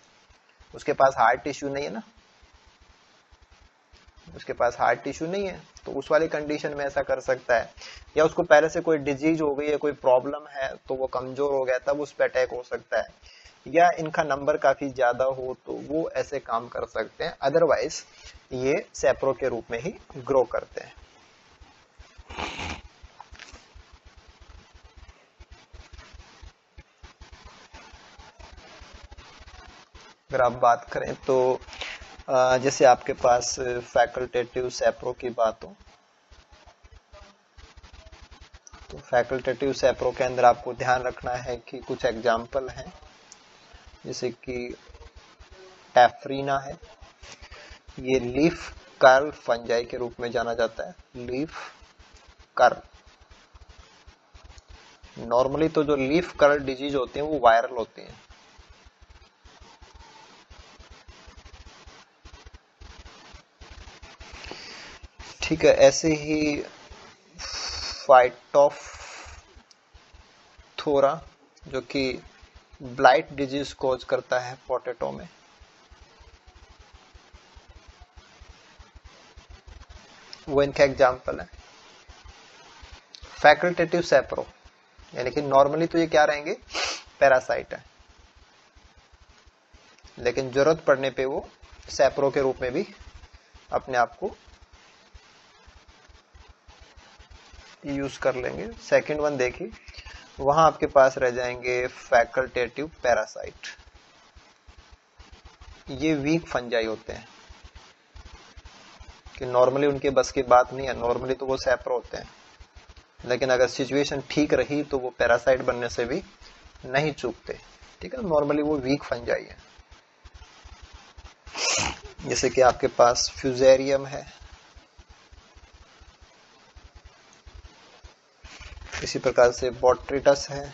उसके पास हार्ट टिश्यू नहीं है ना, उसके पास हार्ट टिश्यू नहीं है, तो उस वाली कंडीशन में ऐसा कर सकता है। या उसको पहले से कोई डिजीज हो गई है, कोई प्रॉब्लम है, तो वो कमजोर हो गया, तब उस पर अटैक हो सकता है। या इनका नंबर काफी ज्यादा हो तो वो ऐसे काम कर सकते हैं, अदरवाइज ये सैप्रो के रूप में ही ग्रो करते हैं। अगर आप बात करें तो जैसे आपके पास फैकल्टेटिव सैप्रो की बात हो, तो फैकल्टेटिव सैप्रो के अंदर आपको ध्यान रखना है कि कुछ एग्जाम्पल हैं, जैसे कि टैफ्रीना है, ये लीफ कर्ल फंजाई के रूप में जाना जाता है। लीफ कर्ल, नॉर्मली तो जो लीफ कर्ल डिजीज होती है वो वायरल होती है। ठीक है, ऐसे ही फाइटोफथोरा जो कि ब्लाइट डिजीज कोज करता है पोटैटो में, वो इनका एग्जाम्पल है। फैकल्टेटिव सैप्रो यानी कि नॉर्मली तो ये क्या रहेंगे, पैरासाइट है, लेकिन जरूरत पड़ने पे वो सैप्रो के रूप में भी अपने आप को यूज कर लेंगे। सेकंड वन देखिए, वहां आपके पास रह जाएंगे फैकल्टेटिव पैरासाइट। ये वीक फंजाई होते हैं कि नॉर्मली उनके बस की बात नहीं है, नॉर्मली तो वो सैप्रो होते हैं, लेकिन अगर सिचुएशन ठीक रही तो वो पैरासाइट बनने से भी नहीं चूकते। ठीक है, नॉर्मली वो वीक फंजाई है। जैसे कि आपके पास फ्यूजेरियम है, इसी प्रकार से बॉट्रिटस है,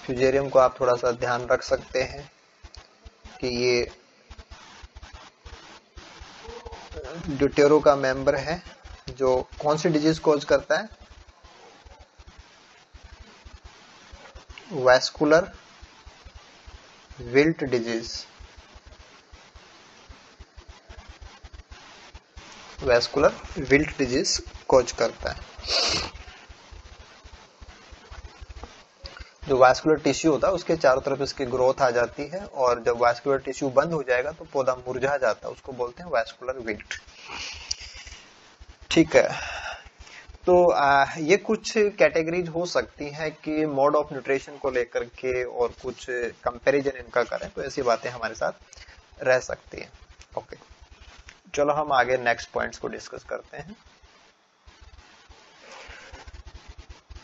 फ्यूजेरियम को आप थोड़ा सा ध्यान रख सकते हैं कि ये ड्यूटेरो का मेंबर है जो कौन सी डिजीज कोज करता है, vascular wilt disease. Vascular wilt disease cause करता है। जो वैस्कुलर टिश्यू होता है उसके चारों तरफ इसकी ग्रोथ आ जाती है, और जब वैस्कुलर टिश्यू बंद हो जाएगा तो पौधा मुरझा जाता है, उसको बोलते हैं वैस्कुलर विल्ट। ठीक है, तो ये कुछ कैटेगरीज हो सकती हैं कि मोड ऑफ न्यूट्रिशन को लेकर के और कुछ कंपैरिजन इनका करें, तो ऐसी बातें हमारे साथ रह सकती हैं। ओके, चलो हम आगे नेक्स्ट पॉइंट्स को डिस्कस करते हैं।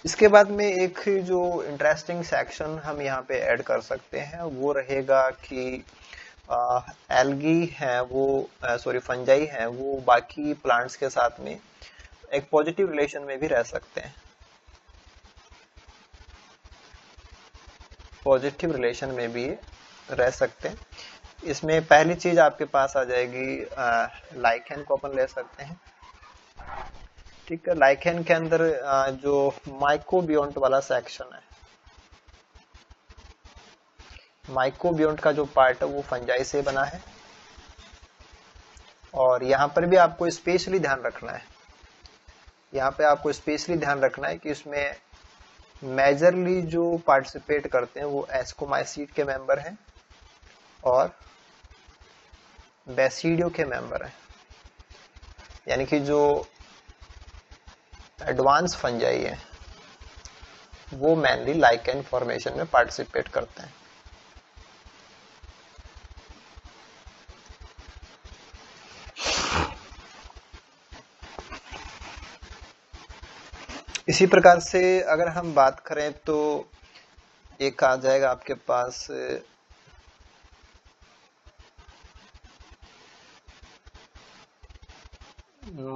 इसके बाद में एक जो इंटरेस्टिंग सेक्शन हम यहाँ पे ऐड कर सकते हैं वो रहेगा कि एल्गी है वो सॉरी फंजाई है वो बाकी प्लांट्स के साथ में एक पॉजिटिव रिलेशन में भी रह सकते हैं, पॉजिटिव रिलेशन में भी रह सकते हैं। इसमें पहली चीज आपके पास आ जाएगी लाइकेन को अपन ले सकते हैं। ठीक है, लाइकेन के अंदर जो माइकोबियोंट वाला सेक्शन है, माइकोबियोंट का जो पार्ट है वो फंजाई से बना है। और यहाँ पर भी आपको स्पेशली ध्यान रखना है, यहाँ पे आपको स्पेशली ध्यान रखना है कि इसमें मेजरली जो पार्टिसिपेट करते हैं वो एस्कोमाइसीड के मेंबर हैं और बेसिडियो के मेंबर हैं। यानी कि जो एडवांस फंजाई है वो मेनली लाइकेन फॉर्मेशन में पार्टिसिपेट करते हैं। इसी प्रकार से अगर हम बात करें तो एक आ जाएगा आपके पास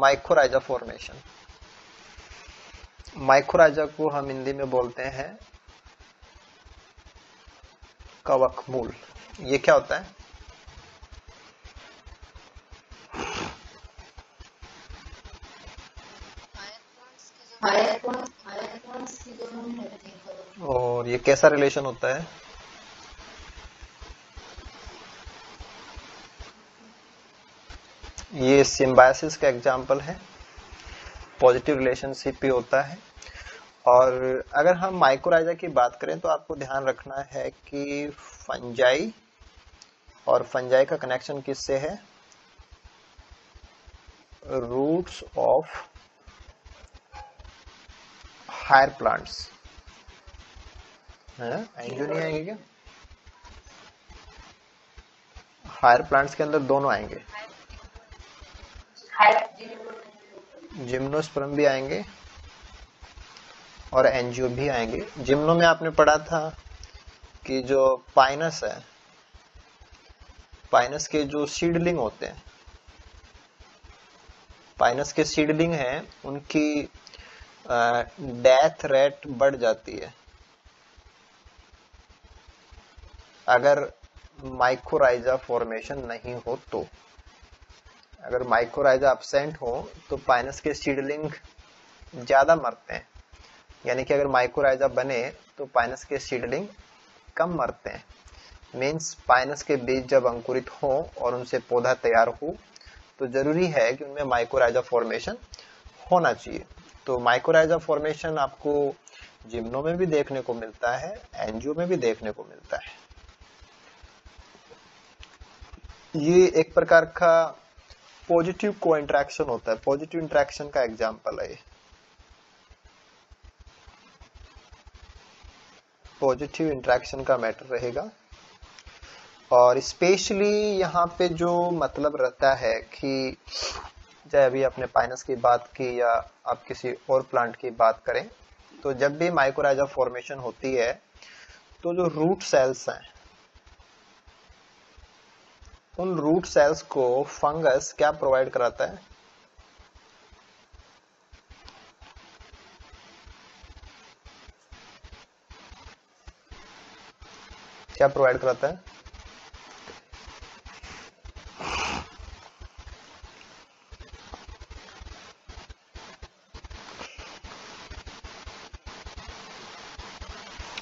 माइकोराइजा फॉर्मेशन। माइकोराइजा को हम हिंदी में बोलते हैं कवक मूल। ये क्या होता है? और ये कैसा रिलेशन होता है? ये सिम्बायोसिस का एग्जाम्पल है, पॉजिटिव रिलेशनशिप भी होता है। और अगर हम माइकोराइजा की बात करें तो आपको ध्यान रखना है कि फंजाई और फंजाई का कनेक्शन किससे है? Roots of higher plants. Angio नहीं आएंगे क्या? हायर प्लांट्स के अंदर दोनों आएंगे, जिम्नोस्पर्म भी आएंगे और एंजियो भी आएंगे। जिम्नो में आपने पढ़ा था कि जो पाइनस है, पाइनस के जो सीडलिंग होते हैं, पाइनस के सीडलिंग हैं, उनकी डेथ रेट बढ़ जाती है अगर माइकोराइजा फॉर्मेशन नहीं हो तो। अगर माइकोराइजा एब्सेंट हो तो पाइनस के सीडलिंग ज्यादा मरते हैं। यानी कि अगर माइकोराइजा बने तो पाइनस के सीडलिंग कम मरते हैं। मीन्स पाइनस के बीज जब अंकुरित हो और उनसे पौधा तैयार हो तो जरूरी है कि उनमें माइकोराइजा फॉर्मेशन होना चाहिए। तो माइकोराइजा फॉर्मेशन आपको जिम्नो में भी देखने को मिलता है, एंजियो में भी देखने को मिलता है। ये एक प्रकार का पॉजिटिव को इंटरेक्शन होता है, पॉजिटिव इंटरेक्शन का एग्जाम्पल है ये। पॉजिटिव इंटरेक्शन का मैटर रहेगा। और स्पेशली यहाँ पे जो मतलब रहता है कि चाहे अभी आपने पाइनस की बात की या आप किसी और प्लांट की बात करें, तो जब भी माइकोराइजा फॉर्मेशन होती है तो जो रूट सेल्स हैं, उन रूट सेल्स को फंगस क्या प्रोवाइड कराता है? क्या प्रोवाइड कराता है?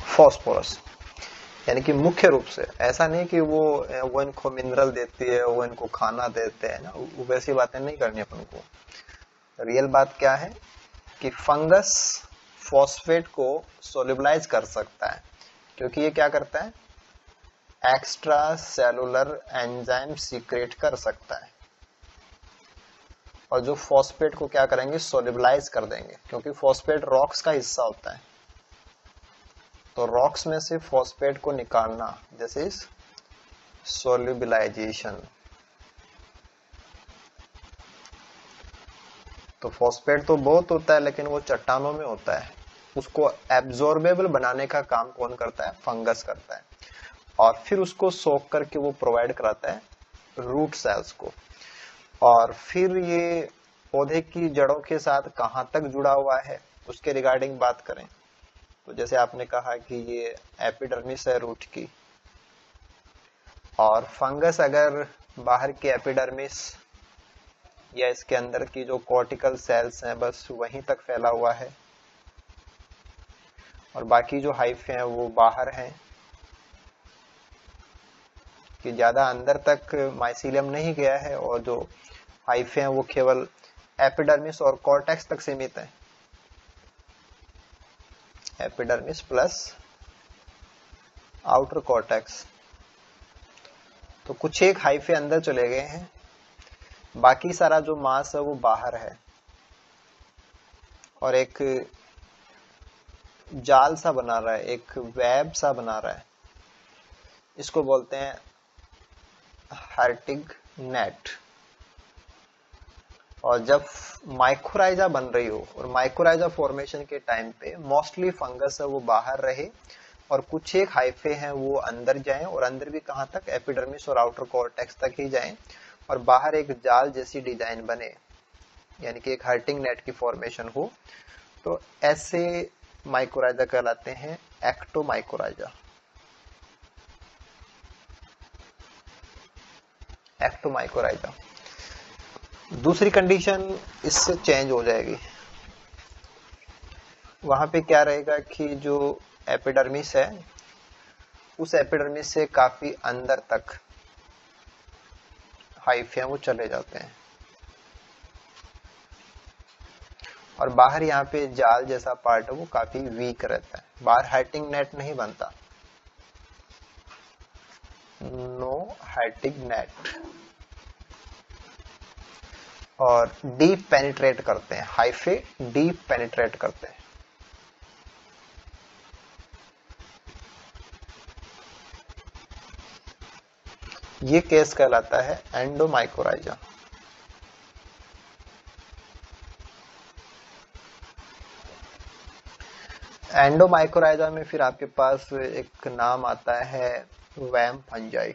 फॉस्फोरस। यानी कि मुख्य रूप से ऐसा नहीं कि वो इनको मिनरल देती है, वो इनको खाना देते हैं ना, वैसी बातें नहीं करनी अपन को। रियल बात क्या है कि फंगस फॉस्फेट को सोल्यूबलाइज कर सकता है, क्योंकि ये क्या करता है? एक्स्ट्रा सेलुलर एंजाइम सीक्रेट कर सकता है। और जो फॉस्फेट को क्या करेंगे, सोल्यूबलाइज कर देंगे, क्योंकि फॉस्फेट रॉक्स का हिस्सा होता है। तो रॉक्स में से फॉस्फेट को निकालना, दिस इज सोल्यूबलाइजेशन। तो फॉस्फेट तो बहुत होता है, लेकिन वो चट्टानों में होता है। उसको एब्जॉर्बेबल बनाने का काम कौन करता है, फंगस करता है, और फिर उसको सोख करके वो प्रोवाइड कराता है रूट सेल्स को। और फिर ये पौधे की जड़ों के साथ कहां तक जुड़ा हुआ है उसके रिगार्डिंग बात करें, तो जैसे आपने कहा कि ये एपिडर्मिस है रूट की, और फंगस अगर बाहर की एपिडर्मिस या इसके अंदर की जो कॉर्टिकल सेल्स हैं बस वहीं तक फैला हुआ है, और बाकी जो हाइफे हैं वो बाहर हैं, कि ज्यादा अंदर तक माइसीलियम नहीं गया है, और जो हाइफे हैं वो केवल एपिडर्मिस और कॉर्टेक्स तक सीमित है, एपिडर्मिस प्लस आउटर कॉर्टेक्स। तो कुछ एक हाइफे अंदर चले गए हैं, बाकी सारा जो मास है वो बाहर है, और एक जाल सा बना रहा है, एक वेब सा बना रहा है, इसको बोलते हैं हर्टिग नेट। और जब माइकोराइजा बन रही हो, और माइकोराइजा फॉर्मेशन के टाइम पे मोस्टली फंगस है वो बाहर रहे, और कुछ एक हाइफे हैं वो अंदर जाएं, और अंदर भी कहां तक, एपिडर्मिस और आउटर कॉर्टेक्स तक ही जाएं, और बाहर एक जाल जैसी डिजाइन बने, यानी कि एक हर्टिंग नेट की फॉर्मेशन हो। तो ऐसे माइकोराइजा कहलाते हैं एक्टोमाइकोराइजा। एक्टोमाइकोराइजा। दूसरी कंडीशन इससे चेंज हो जाएगी, वहां पे क्या रहेगा कि जो एपिडर्मिस है उस एपिडर्मिस से काफी अंदर तक हाइफे वो चले जाते हैं, और बाहर यहाँ पे जाल जैसा पार्ट है वो काफी वीक रहता है, बाहर हर्टिंग नेट नहीं बनता, नो हर्टिंग नेट। और डीप पेनिट्रेट करते हैं, हाइफे डीप पेनिट्रेट करते हैं। ये केस कहलाता है एंडोमाइकोराइजा। एंडोमाइकोराइजा में फिर आपके पास एक नाम आता है वैम फंजाई।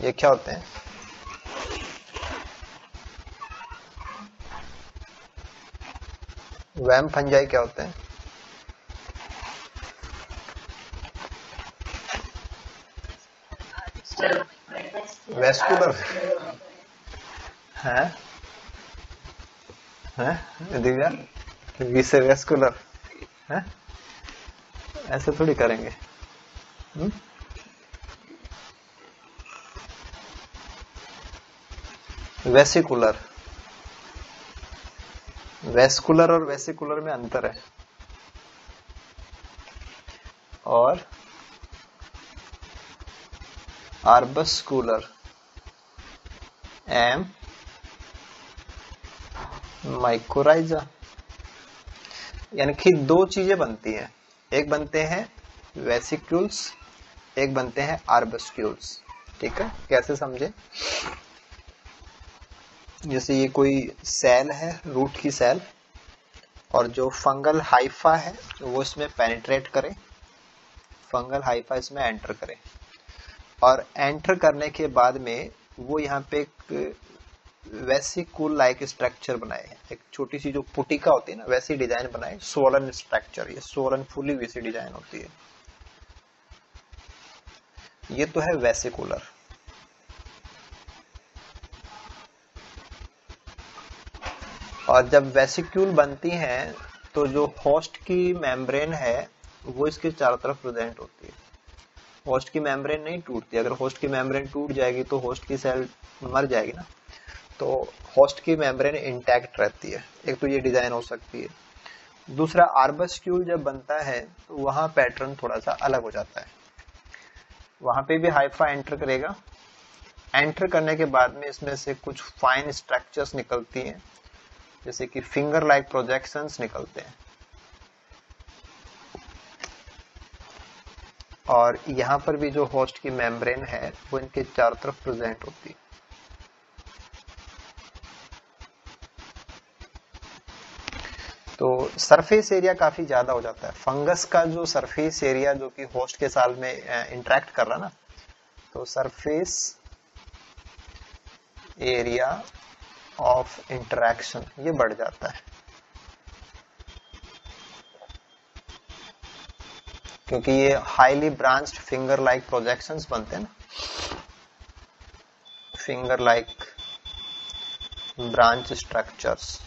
ये क्या होते हैं, वैम फंजाई क्या होते हैं, वेस्कुलर है, दिव्या, विसे वेस्कुलर है, ऐसे थोड़ी करेंगे। वेसिकुलर, वेस्कुलर और वेसिकुलर में अंतर है, और आर्बस्कुलर एम माइकोराइजा। यानी कि दो चीजें बनती हैं, एक बनते हैं वेसिक्यूल्स, एक बनते हैं आर्बस्क्यूल्स। ठीक है, कैसे समझे, जैसे ये कोई सेल है, रूट की सेल, और जो फंगल हाइफा है वो इसमें पेनिट्रेट करे, फंगल हाइफा इसमें एंटर करे, और एंटर करने के बाद में वो यहाँ पे एक वेसिकुल लाइक स्ट्रक्चर बनाए, एक छोटी सी जो पुटिका होती है ना वैसी डिजाइन बनाए, सोलन स्ट्रक्चर, ये सोलन फुली वैसी डिजाइन होती है, ये तो है वेसिकुलर। और जब वेसिक्यूल बनती हैं तो जो होस्ट की मेम्ब्रेन है वो इसके चारों तरफ प्रेजेंट होती है, होस्ट की मेम्ब्रेन नहीं टूटती, अगर होस्ट की मेम्ब्रेन टूट जाएगी तो होस्ट की सेल मर जाएगी ना, तो होस्ट की मेम्ब्रेन इंटैक्ट रहती है, एक तो ये डिजाइन हो सकती है। दूसरा आर्बस्क्यूल जब बनता है तो वहां पैटर्न थोड़ा सा अलग हो जाता है, वहां पे भी हाइफा एंटर करेगा। एंटर करने के बाद में इसमें से कुछ फाइन स्ट्रक्चर्स निकलती हैं, जैसे कि फिंगर लाइक प्रोजेक्शंस निकलते हैं, और यहाँ पर भी जो होस्ट की मेम्ब्रेन है वो इनके चारों तरफ प्रेजेंट होती है। तो सरफेस एरिया काफी ज्यादा हो जाता है। फंगस का जो सरफेस एरिया जो कि होस्ट के साथ में इंटरेक्ट कर रहा ना, तो सरफेस एरिया ऑफ इंटरेक्शन ये बढ़ जाता है, क्योंकि ये highly branched finger like projections बनते हैं ना, फिंगर लाइक ब्रांच स्ट्रक्चर्स,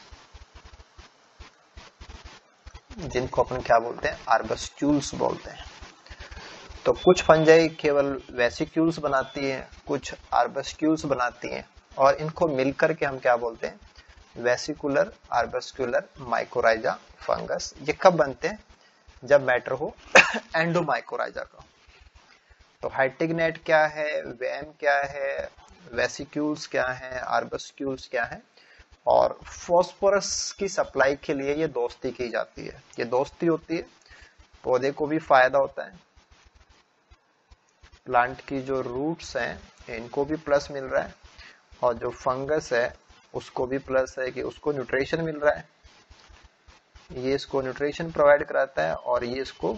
जिनको अपन क्या बोलते हैं, आर्बस्क्यूल्स बोलते हैं। तो कुछ फंजाई केवल वेसिक्यूल्स बनाती हैं, कुछ आर्बस्क्यूल्स बनाती हैं, और इनको मिलकर के हम क्या बोलते हैं, वेसिकुलर आर्बस्क्यूलर माइकोराइजा फंगस। ये कब बनते हैं, जब मैटर हो एंडोमाइकोराइजा का। तो हाइटिग्नेट क्या है, वेम क्या है, वेसिक्यूल्स क्या है, आर्बस्क्यूल्स क्या है, और फॉस्फोरस की सप्लाई के लिए ये दोस्ती की जाती है। ये दोस्ती होती है, पौधे को भी फायदा होता है, प्लांट की जो रूट्स हैं इनको भी प्लस मिल रहा है, और जो फंगस है उसको भी प्लस है कि उसको न्यूट्रिशन मिल रहा है। ये इसको न्यूट्रिशन प्रोवाइड कराता है, और ये इसको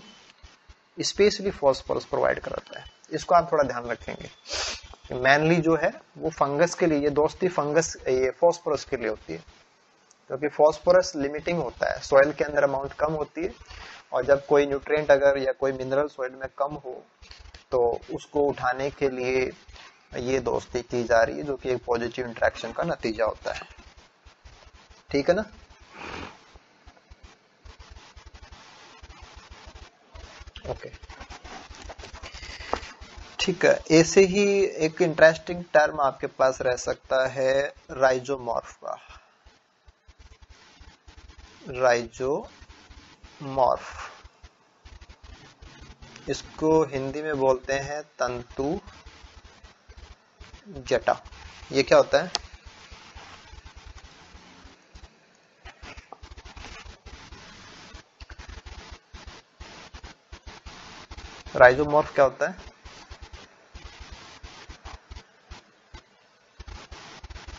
स्पेशली फॉस्फोरस प्रोवाइड कराता है। इसको आप थोड़ा ध्यान रखेंगे। मेनली जो है वो फंगस के लिए, ये दोस्ती फंगस ये फॉस्फोरस के लिए होती है, क्योंकि फॉस्फोरस लिमिटिंग होता है, सॉइल के अंदर अमाउंट कम होती है, और जब कोई न्यूट्रिएंट अगर या कोई मिनरल सॉइल में कम हो तो उसको उठाने के लिए ये दोस्ती की जा रही है, जो कि एक पॉजिटिव इंटरेक्शन का नतीजा होता है। ठीक है ना। ओके, ठीक है। ऐसे ही एक इंटरेस्टिंग टर्म आपके पास रह सकता है राइजोमॉर्फ का। राइजोमॉर्फ, इसको हिंदी में बोलते हैं तंतु जटा। ये क्या होता है, राइजोमॉर्फ क्या होता है,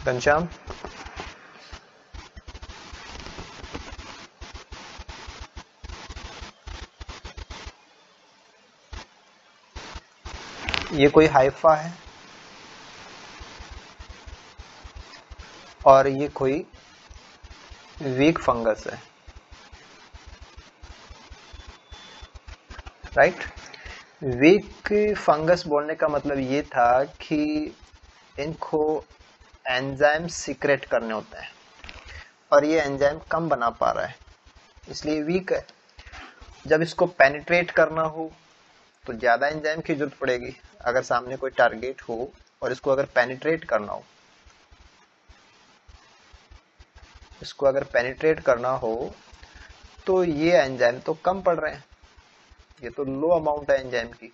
घनश्याम? ये कोई हाइफा है, और ये कोई वीक फंगस है, राइट। वीक फंगस बोलने का मतलब ये था कि इनको एंजाइम सीक्रेट करने होते हैं, और ये एंजाइम कम बना पा रहा है, इसलिए वीक है। जब इसको पेनिट्रेट करना हो तो ज्यादा एंजाइम की जरूरत पड़ेगी। अगर सामने कोई टारगेट हो और इसको अगर पेनिट्रेट करना हो, इसको अगर पेनिट्रेट करना हो तो ये एंजाइम तो कम पड़ रहे हैं, ये तो लो अमाउंट है एंजाइम की।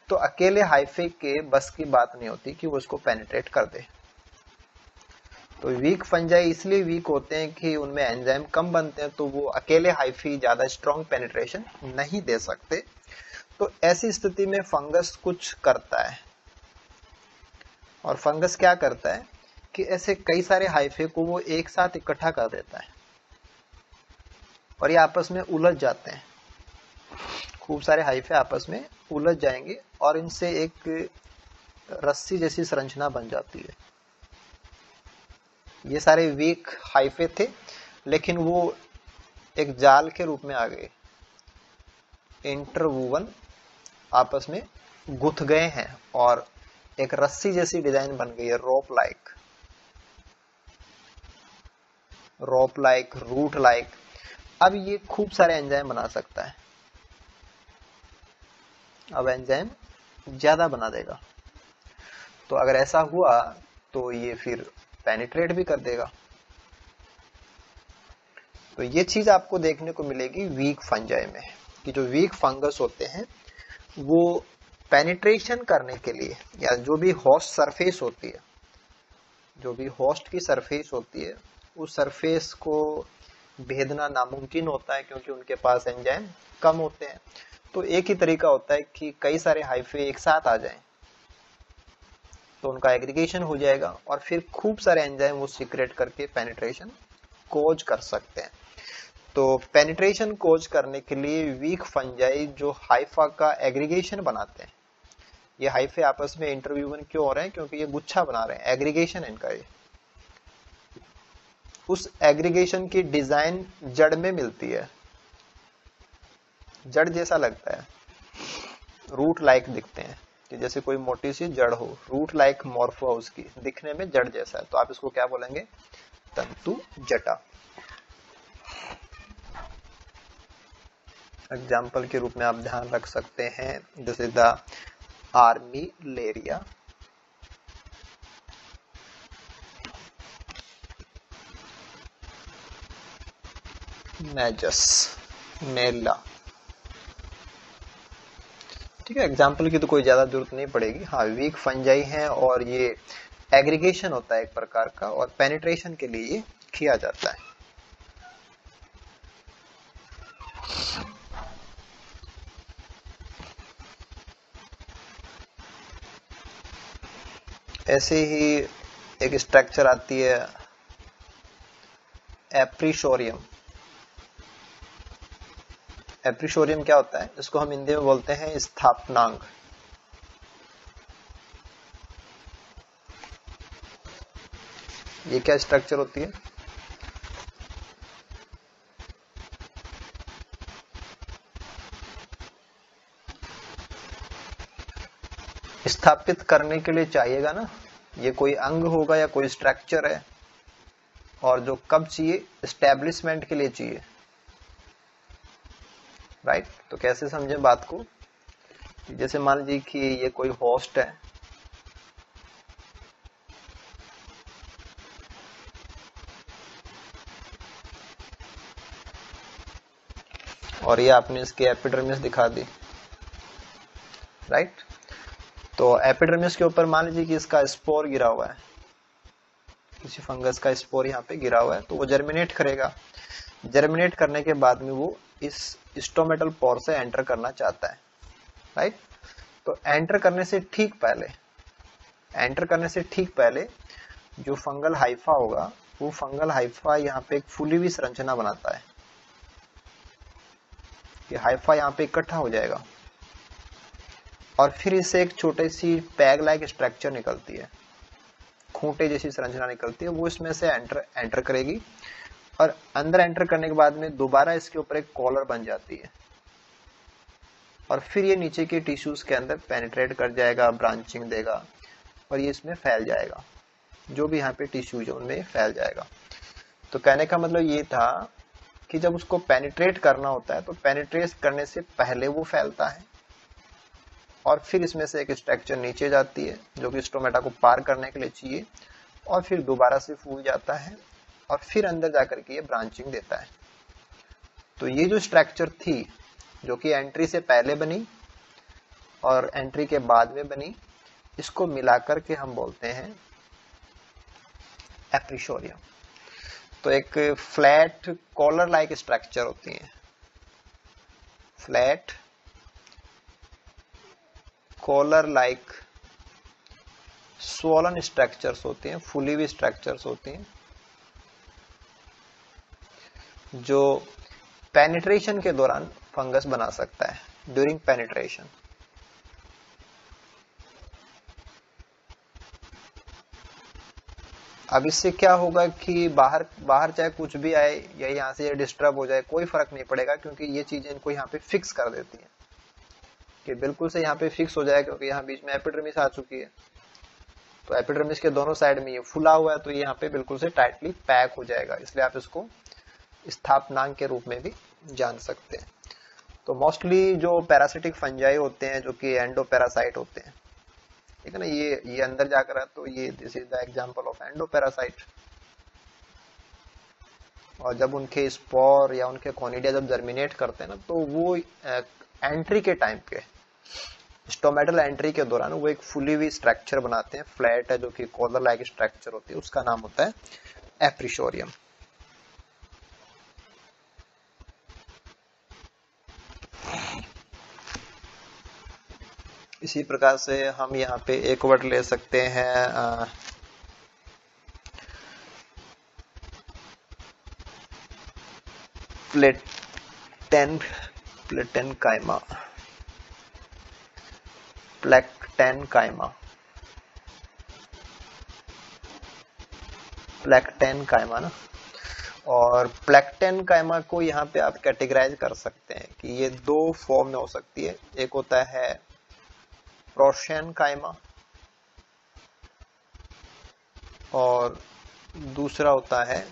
तो अकेले हाइफे के बस की बात नहीं होती कि वो इसको पेनिट्रेट कर दे। तो वीक फंजाई इसलिए वीक होते हैं कि उनमें एंजाइम कम बनते हैं, तो वो अकेले हाइफी ज्यादा स्ट्रॉन्ग पेनिट्रेशन नहीं दे सकते। तो ऐसी स्थिति में फंगस कुछ करता है, और फंगस क्या करता है कि ऐसे कई सारे हाइफे को वो एक साथ इकट्ठा कर देता है, और ये आपस में उलझ जाते हैं। खूब सारे हाइफे आपस में उलझ जाएंगे, और इनसे एक रस्सी जैसी संरचना बन जाती है। ये सारे वीक हाइफे थे, लेकिन वो एक जाल के रूप में आ गए, इंटरवूवन आपस में गुथ गए हैं, और एक रस्सी जैसी डिजाइन बन गई है, रोप लाइक, रूट लाइक। अब ये खूब सारे एंजाइम बना सकता है, अब एंजाइम ज्यादा बना देगा। तो अगर ऐसा हुआ तो ये फिर पेनिट्रेट भी कर देगा। तो ये चीज आपको देखने को मिलेगी वीक फंजाई में, कि जो वीक फंगस होते हैं वो पेनिट्रेशन करने के लिए या जो भी होस्ट सरफेस होती है, जो भी होस्ट की सरफेस होती है, उस सरफेस को भेदना नामुमकिन होता है क्योंकि उनके पास एंजाइम कम होते हैं। तो एक ही तरीका होता है कि कई सारे हाइफे एक साथ आ जाएं, तो उनका एग्रीगेशन हो जाएगा और फिर खूब सारे एंजाइम वो सीक्रेट करके पेनिट्रेशन कोज कर सकते हैं। तो पेनिट्रेशन कोज करने के लिए वीक फंजाई जो हाइफा का एग्रीगेशन बनाते हैं, ये हाइफे आपस में इंटरव्यूवन क्यों हो रहे हैं? क्योंकि ये गुच्छा बना रहे हैं, एग्रीगेशन इनका ये। उस एग्रीगेशन की डिजाइन जड़ में मिलती है, जड़ जैसा लगता है, रूट लाइक दिखते हैं कि जैसे कोई मोटी सी जड़ हो, रूट लाइक मॉर्फो उसकी दिखने में जड़ जैसा है, तो आप इसको क्या बोलेंगे? तंतु जटा। एग्जाम्पल के रूप में आप ध्यान रख सकते हैं, जैसे द आर्मिलेरिया, मैजस, नेला। ठीक है, एग्जाम्पल की तो कोई ज्यादा जरूरत नहीं पड़ेगी। हाँ, वीक फंजाई है और ये एग्रीगेशन होता है एक प्रकार का, और पेनिट्रेशन के लिए ये किया जाता है। ऐसे ही एक स्ट्रक्चर आती है एप्रीशोरियम। एप्रीशोरियम क्या होता है? इसको हम हिंदी में बोलते हैं स्थापनांग। ये क्या स्ट्रक्चर होती है? स्थापित करने के लिए चाहिएगा ना, ये कोई अंग होगा या कोई स्ट्रक्चर है, और जो कब चाहिए? एस्टेब्लिशमेंट के लिए चाहिए, राइट? तो कैसे समझे बात को? जैसे मान लीजिए कि ये कोई होस्ट है, और ये आपने इसकी एपिडर्मिस दिखा दी, राइट? तो एपिडर्मिस के ऊपर मान लीजिए कि इसका स्पोर गिरा हुआ है, किसी फंगस का स्पोर यहाँ पे गिरा हुआ है, तो वो जर्मिनेट करेगा। जर्मिनेट करने के बाद में वो इस स्टोमेटल पोर से एंटर करना चाहता है, राइट? तो एंटर करने से ठीक पहले जो फंगल हाइफा होगा, वो फंगल हाइफा यहाँ पे एक फूली हुई संरचना बनाता है कि हाइफा यहाँ पे इकट्ठा हो जाएगा, और फिर इससे एक छोटी सी पैग लाइक स्ट्रक्चर निकलती है, खूंटे जैसी संरचना निकलती है, वो इसमें से एंटर करेगी, और अंदर एंटर करने के बाद में दोबारा इसके ऊपर एक कॉलर बन जाती है, और फिर ये नीचे के टिश्यूज के अंदर पेनिट्रेट कर जाएगा, ब्रांचिंग देगा, और ये इसमें फैल जाएगा, जो भी यहाँ पे टिश्यूज है उनमें फैल जाएगा। तो कहने का मतलब ये था कि जब उसको पेनिट्रेट करना होता है तो पेनिट्रेट करने से पहले वो फैलता है, और फिर इसमें से एक स्ट्रक्चर नीचे जाती है जो कि स्टोमेटा को पार करने के लिए चाहिए, और फिर दोबारा से फूल जाता है, और फिर अंदर जाकर के ये ब्रांचिंग देता है। तो ये जो स्ट्रक्चर थी जो कि एंट्री से पहले बनी और एंट्री के बाद में बनी, इसको मिलाकर के हम बोलते हैं एप्रीशोरियम। तो एक फ्लैट कॉलर लाइक स्ट्रक्चर होती है, flat collar like swollen structures होते हैं, फूली हुई स्ट्रक्चर्स होती हैं, जो पेनिट्रेशन के दौरान फंगस बना सकता है, ड्यूरिंग पेनिट्रेशन। अब इससे क्या होगा कि बाहर चाहे कुछ भी आए या यहाँ से डिस्टर्ब हो जाए, कोई फर्क नहीं पड़ेगा, क्योंकि ये चीजें इनको यहाँ पे फिक्स कर देती है कि बिल्कुल से यहाँ पे फिक्स हो जाए, क्योंकि यहाँ बीच में एपिडर्मिस आ चुकी है। तो एपिडर्मिस के दोनों साइड में ये फुला हुआ है, तो ये यहाँ पे बिल्कुल से टाइटली पैक हो जाएगा, इसलिए आप इसको स्थापनांग के रूप में भी जान सकते हैं। तो मोस्टली जो पैरासिटिक फंजाई होते हैं जो कि एंडोपैरासाइट होते हैं, ठीक है ना, ये अंदर जाकर है, तो ये this is the example of endoparasite. और जब उनके स्पोर या उनके कोनिडिया जब जर्मिनेट करते हैं ना, तो वो एंट्री के टाइम पे स्टोमेटल एंट्री के दौरान वो एक फुली हुई स्ट्रक्चर बनाते हैं, फ्लैट है जो कि कॉलर लाइक स्ट्रक्चर होती है, उसका नाम होता है एप्रिशोरियम। इसी प्रकार से हम यहाँ पे एक वर्ड ले सकते हैं प्लेटेन, प्लेटेन काइमा, प्लेक्टेन काइमा, प्लेक्टेन काइमा ना। और प्लेक्टेन काइमा को यहाँ पे आप कैटेगराइज कर सकते हैं कि ये दो फॉर्म में हो सकती है। एक होता है प्रोशियन काइमा और दूसरा होता है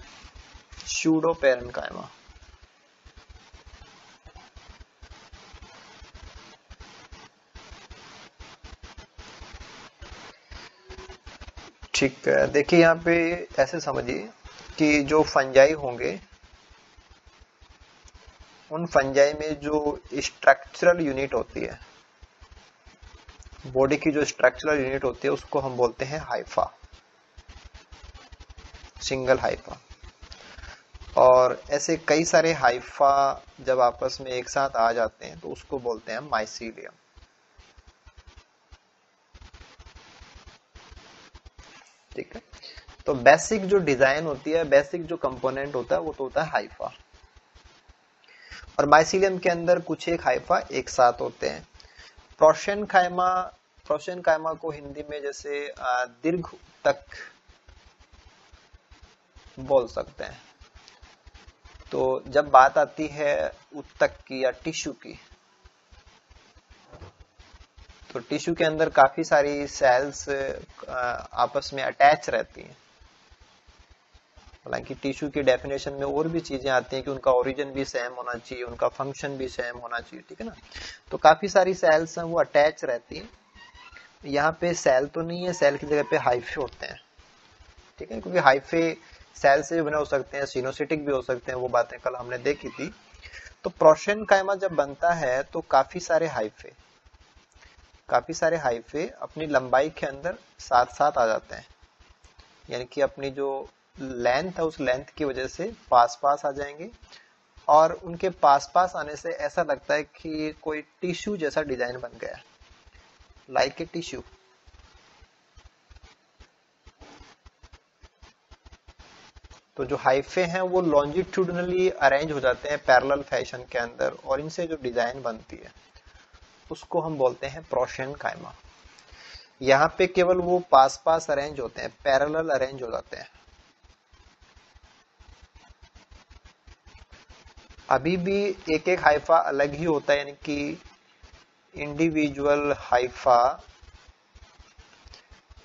सूडोपेरन काइमा। ठीक है, देखिए यहाँ पे ऐसे समझिए कि जो फंजाई होंगे उन फंजाई में जो स्ट्रक्चरल यूनिट होती है, बॉडी की जो स्ट्रक्चरल यूनिट होती है उसको हम बोलते हैं हाइफा, सिंगल हाइफा। और ऐसे कई सारे हाइफा जब आपस में एक साथ आ जाते हैं तो उसको बोलते हैं माइसीलियम। ठीक है, तो बेसिक जो डिजाइन होती है, बेसिक जो कंपोनेंट होता है वो तो होता है हाइफा। और माइसीलियम के अंदर कुछ एक हाइफा एक साथ होते हैं। प्रोशियन काइमा, प्रोशियन काइमा को हिंदी में जैसे दीर्घ तक बोल सकते हैं। तो जब बात आती है उत्तक की या टिश्यू की, तो टिश्यू के अंदर काफी सारी सेल्स आपस में अटैच रहती हैं। हालांकि टिश्यू की डेफिनेशन में और भी चीजें आती हैं कि उनका ओरिजिन भी सेम होना चाहिए, उनका फंक्शन भी सेम होना चाहिए, ठीक है ना। तो काफी सारी सेल्स हैं वो अटैच रहती हैं। यहाँ पे सेल तो नहीं है, सेल की जगह पे हाइफे होते हैं, ठीक है, क्योंकि हाइफे सेल से भी बने हो सकते हैं, सिनोसिटिक भी हो सकते हैं, वो बातें कल हमने देखी थी। तो प्रोशियन काइमा जब बनता है तो काफी सारे हाइफे अपनी लंबाई के अंदर साथ साथ आ जाते हैं, यानी कि अपनी जो लेंथ है उस लेंथ की वजह से पास पास आ जाएंगे। और उनके पास पास आने से ऐसा लगता है कि कोई टिश्यू जैसा डिजाइन बन गया, लाइक ए टिश्यू। तो जो हाइफे हैं वो लॉन्जिट्यूडनली अरेंज हो जाते हैं पैरेलल फैशन के अंदर, और इनसे जो डिजाइन बनती है उसको हम बोलते हैं प्रोशियन काइमा। यहाँ पे केवल वो पास पास अरेंज होते हैं, पैरेलल अरेंज हो जाते हैं। अभी भी एक एक हाइफा अलग ही होता है, यानी कि इंडिविजुअल हाइफा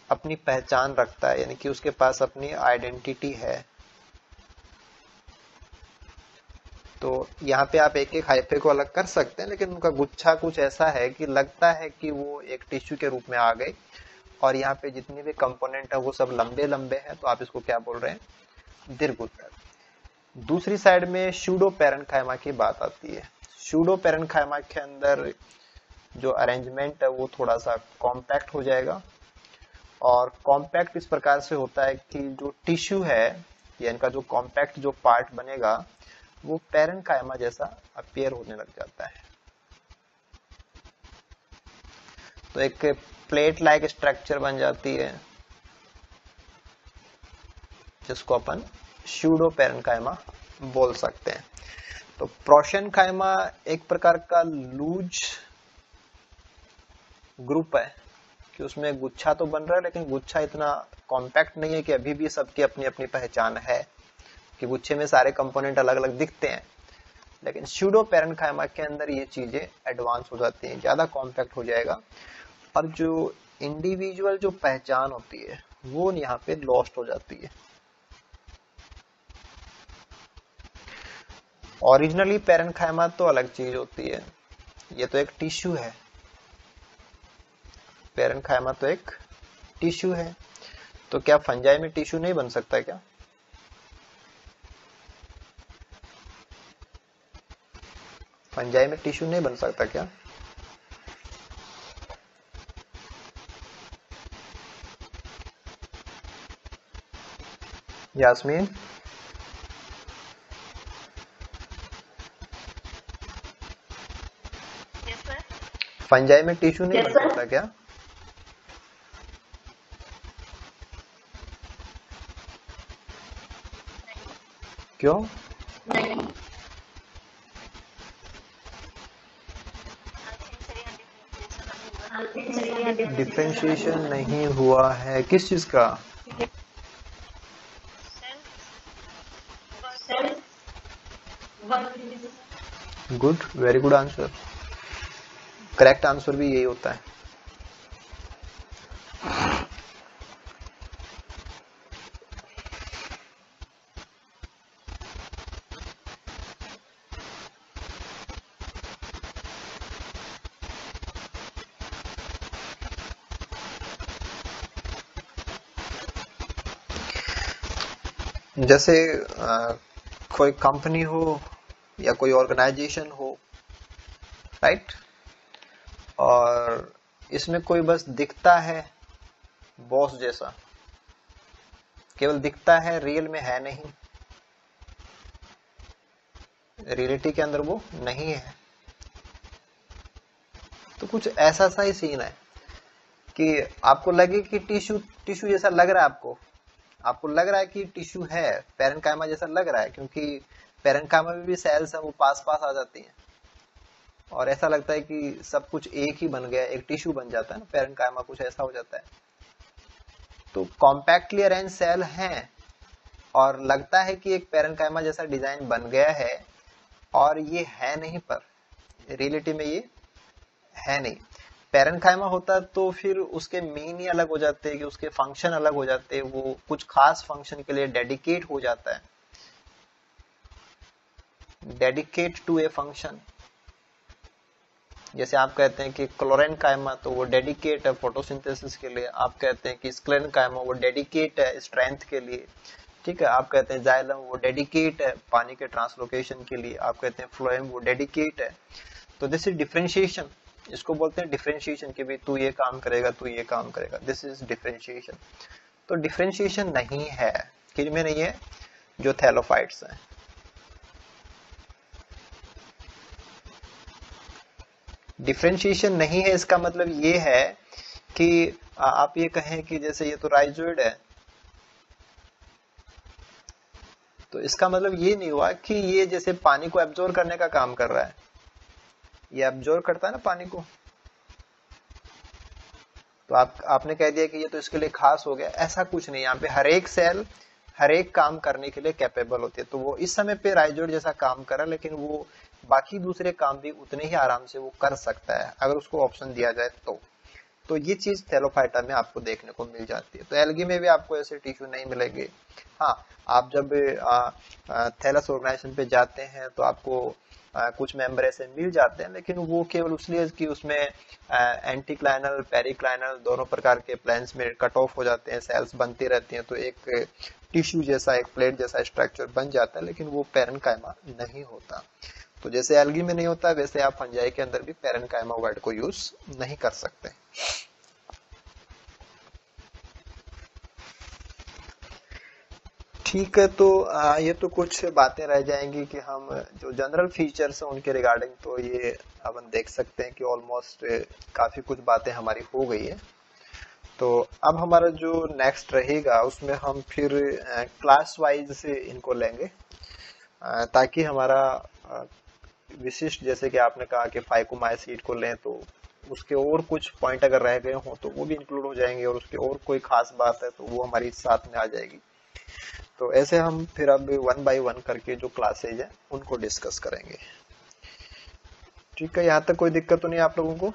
अपनी पहचान रखता है, यानी कि उसके पास अपनी आइडेंटिटी है। तो यहाँ पे आप एक एक हाइफे को अलग कर सकते हैं, लेकिन उनका गुच्छा कुछ ऐसा है कि लगता है कि वो एक टिश्यू के रूप में आ गए। और यहाँ पे जितने भी कंपोनेंट है वो सब लंबे लंबे हैं, तो आप इसको क्या बोल रहे हैं, दीर्घोत्तर। दूसरी साइड में सूडो पेरेन्काइमा की बात आती है। सूडो पेरेन्काइमा के अंदर जो अरेंजमेंट है वो थोड़ा सा कॉम्पैक्ट हो जाएगा। और कॉम्पैक्ट इस प्रकार से होता है कि जो टिश्यू है या इनका जो कॉम्पैक्ट जो पार्ट बनेगा वो पेरेन्काइमा जैसा अपीयर होने लग जाता है। तो एक प्लेट लाइक स्ट्रक्चर बन जाती है जिसको अपन सूडो पेरेन्काइमा बोल सकते हैं। तो प्रोशियन काइमा एक प्रकार का लूज ग्रुप है कि उसमें गुच्छा तो बन रहा है, लेकिन गुच्छा इतना कॉम्पैक्ट नहीं है कि अभी भी सबकी अपनी अपनी पहचान है कि गुच्छे में सारे कंपोनेंट अलग अलग दिखते हैं। लेकिन सूडो पेरेन्काइमा के अंदर ये चीजें एडवांस हो जाती हैं, ज्यादा कॉम्पैक्ट हो जाएगा। और जो इंडिविजुअल जो पहचान होती है वो यहाँ पे लॉस्ट हो जाती है। ओरिजिनली पेरेन्काइमा तो अलग चीज होती है, ये तो एक टिश्यू है। पेरेन्काइमा तो एक टिश्यू है। तो क्या फंजाई में टिश्यू नहीं बन सकता क्या? फंजाई में टिश्यू नहीं बन सकता क्या? यास्मीन, फंजाई में टिश्यू नहीं बन सकता क्या? क्यों? डिफरेंशिएशन नहीं हुआ है किस चीज का? Good, very good answer. Correct answer भी यही होता है। जैसे कोई कंपनी हो या कोई ऑर्गेनाइजेशन हो, राइट, और इसमें कोई बस दिखता है बॉस जैसा, केवल दिखता है, रियल में है नहीं, रियलिटी के अंदर वो नहीं है। तो कुछ ऐसा सा ही सीन है कि आपको लगे कि टिश्यू टिश्यू जैसा लग रहा है, आपको लग रहा है कि टिश्यू है, पैरेन्काइमा जैसा लग रहा है, क्योंकि पैरेन्काइमा में भी सेल्स है वो पास पास आ जाती हैं और ऐसा लगता है कि सब कुछ एक ही बन गया, एक टिश्यू बन जाता है ना, पैरेन्काइमा कुछ ऐसा हो जाता है। तो कॉम्पैक्टली अरेंज सेल हैं और लगता है कि एक पैरेन्काइमा जैसा डिजाइन बन गया है, और ये है नहीं, पर रियलिटी में ये है नहीं। पैरेन्काइमा होता तो फिर उसके मीन ही अलग हो जाते हैं, कि उसके फंक्शन अलग हो जाते हैं, वो कुछ खास फंक्शन के लिए डेडिकेट हो जाता है, डेडिकेट टू ए फंक्शन। जैसे आप कहते हैं कि क्लोरेनकाइमा तो वो डेडिकेट है फोटोसिंथेसिस के लिए, आप कहते हैं कि स्क्लेरेनकाइमा वो डेडिकेट है स्ट्रेंथ के लिए, ठीक है, आप कहते हैं जाइलम वो डेडिकेट है पानी के ट्रांसलोकेशन के लिए, आप कहते हैं फ्लोएम वो डेडिकेट है। तो दिस इज डिफरेंशिएशन, इसको बोलते हैं डिफरेंशिएशन, कि भाई तू ये काम करेगा, तू ये काम करेगा, दिस इज डिफरेंशिएशन। तो डिफरेंशिएशन नहीं है, किन में नहीं है? जो थैलोफाइट्स हैं। डिफरेंशिएशन नहीं है इसका मतलब ये है कि आप ये कहें कि जैसे ये तो राइजोइड है, तो इसका मतलब ये नहीं हुआ कि ये जैसे पानी को एब्जॉर्ब करने का काम कर रहा है, ये एब्जॉर्ब करता है ना पानी को, तो आपने कह दिया कि ये तो इसके लिए खास हो गया, ऐसा कुछ नहीं। यहाँ पे हर एक सेल हर एक काम करने के लिए कैपेबल होती है। तो वो इस समय पे राइजोइड जैसा काम कर रहा है, लेकिन वो बाकी दूसरे काम भी उतने ही आराम से वो कर सकता है अगर उसको ऑप्शन दिया जाए तो ये चीज थैलोफाइटा में आपको देखने को मिल जाती है। तो एल्गी में भी आपको ऐसे टिश्यू नहीं मिलेंगे। हाँ, आप जब थैलस ऑर्गेनाइजेशन पे जाते हैं तो आपको कुछ मेंबर ऐसे मिल जाते हैं, लेकिन वो केवल इसलिए कि उसमें एंटीक्लाइनल पेरिक्लाइनल दोनों प्रकार के प्लेन्स में कट ऑफ हो जाते हैं, सेल्स बनती रहती हैं, तो एक टिश्यू जैसा, एक प्लेट जैसा स्ट्रक्चर बन जाता है, लेकिन वो पैरेन्काइमा नहीं होता। तो जैसे एल्गी में नहीं होता, वैसे आप फंजाई के अंदर भी पैरेन्काइमा वर्ड को यूज नहीं कर सकते। ठीक है, तो ये तो कुछ बातें रह जाएंगी कि हम जो जनरल फीचर्स हैं उनके रिगार्डिंग, तो ये अपन देख सकते हैं कि ऑलमोस्ट काफी कुछ बातें हमारी हो गई है। तो अब हमारा जो नेक्स्ट रहेगा उसमें हम फिर क्लास वाइज से इनको लेंगे, ताकि हमारा विशिष्ट, जैसे कि आपने कहा कि फाइकोमाइसीट को लें तो उसके और कुछ पॉइंट अगर रह गए हों तो वो भी इंक्लूड हो जाएंगे, और उसके और कोई खास बात है तो वो हमारी साथ में आ जाएगी। तो ऐसे हम फिर अब 1 बाय 1 करके जो क्लासेज है उनको डिस्कस करेंगे। ठीक है, यहाँ तक कोई दिक्कत तो नहीं आप लोगों को?